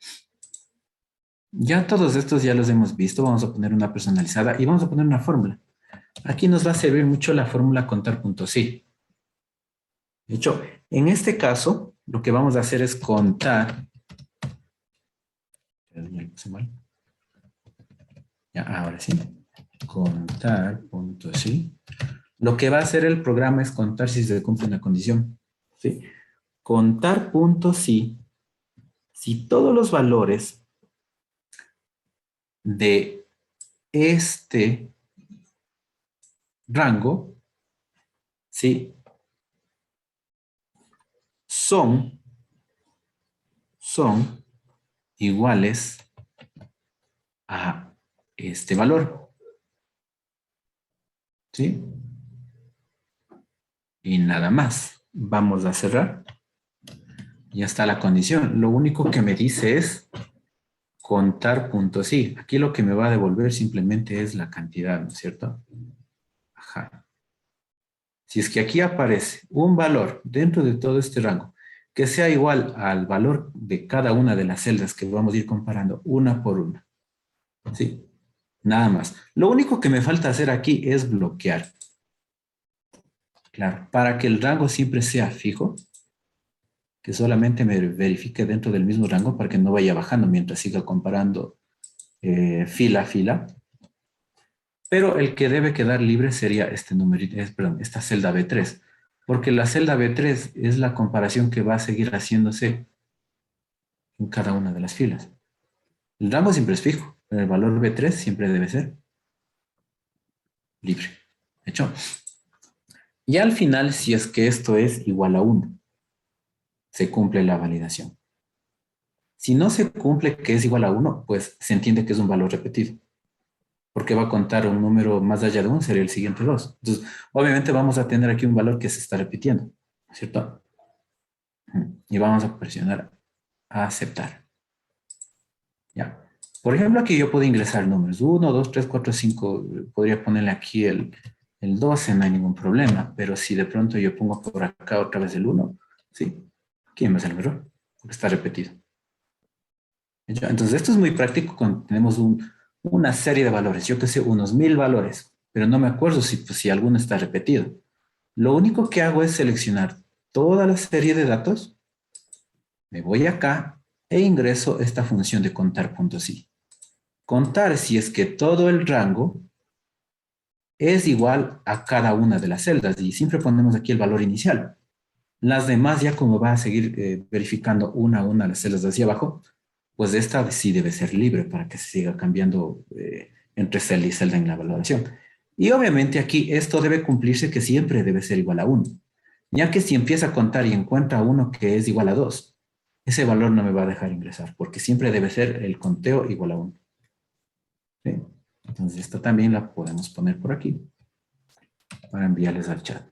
Ya todos estos ya los hemos visto. Vamos a poner una personalizada y vamos a poner una fórmula. Aquí nos va a servir mucho la fórmula contar.si. De hecho, en este caso, lo que vamos a hacer es contar. Ya lo puse mal. Ya, ahora sí. Contar.si. Lo que va a hacer el programa es contar si se cumple una condición. ¿Sí? Contar.si. Si todos los valores de este rango, ¿sí? Son iguales a este valor. ¿Sí? Y nada más. Vamos a cerrar. Ya está la condición. Lo único que me dice es contar.si. Aquí lo que me va a devolver simplemente es la cantidad, ¿no es cierto? Ajá. Si es que aquí aparece un valor dentro de todo este rango que sea igual al valor de cada una de las celdas que vamos a ir comparando una por una. ¿Sí? Nada más. Lo único que me falta hacer aquí es bloquear. Claro, para que el rango siempre sea fijo, que solamente me verifique dentro del mismo rango para que no vaya bajando mientras siga comparando fila a fila. Pero el que debe quedar libre sería este numerito, perdón, esta celda B3, porque la celda B3 es la comparación que va a seguir haciéndose en cada una de las filas. El rango siempre es fijo, pero el valor B3 siempre debe ser libre. ¿Hecho? Y al final, si es que esto es igual a 1, se cumple la validación. Si no se cumple que es igual a 1, pues se entiende que es un valor repetido. Porque va a contar un número más allá de 1, sería el siguiente 2. Entonces, obviamente vamos a tener aquí un valor que se está repitiendo, ¿cierto? Y vamos a presionar a aceptar. Ya. Por ejemplo, aquí yo puedo ingresar números 1, 2, 3, 4, 5. Podría ponerle aquí el 12, no hay ningún problema. Pero si de pronto yo pongo por acá otra vez el 1, ¿sí? ¿Quién me hace el error? Porque está repetido. Entonces, esto es muy práctico cuando tenemos una serie de valores. Yo que sé, unos 1000 valores. Pero no me acuerdo si alguno está repetido. Lo único que hago es seleccionar toda la serie de datos. Me voy acá e ingreso esta función de contar.si. Contar si es que todo el rango es igual a cada una de las celdas y siempre ponemos aquí el valor inicial. Las demás ya como va a seguir verificando una a una las celdas de hacia abajo, pues esta sí debe ser libre para que se siga cambiando entre celda y celda en la valoración. Y obviamente aquí esto debe cumplirse que siempre debe ser igual a 1, ya que si empieza a contar y encuentra uno que es igual a 2, ese valor no me va a dejar ingresar, porque siempre debe ser el conteo igual a 1. ¿Sí? Entonces, esta también la podemos poner por aquí para enviarles al chat.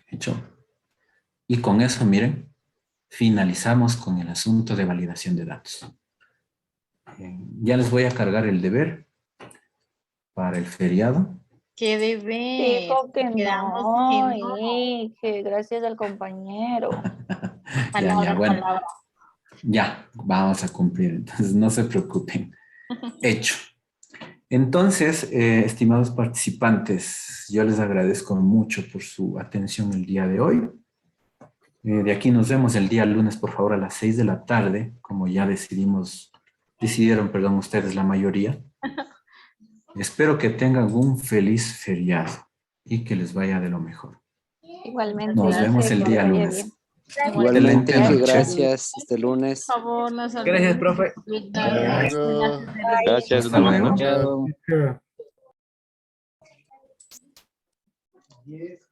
Hecho. Y con eso, miren, finalizamos con el asunto de validación de datos. Ya les voy a cargar el deber para el feriado. ¿Qué debe? Dijo que Quedamos no, que no. que gracias al compañero. Ya, bueno. Ya, vamos a cumplir, entonces no se preocupen. Hecho. Entonces, estimados participantes, yo les agradezco mucho por su atención el día de hoy. De aquí nos vemos el día lunes, por favor, a las 6 de la tarde, como ya decidieron, perdón, ustedes la mayoría. Espero que tengan un feliz feriado y que les vaya de lo mejor. Igualmente. Nos vemos el día lunes. Igualmente, Excelente noche. gracias. Este lunes. Por favor, no se Gracias, olviden. profe. Gracias. Hasta luego. Chao. Yes.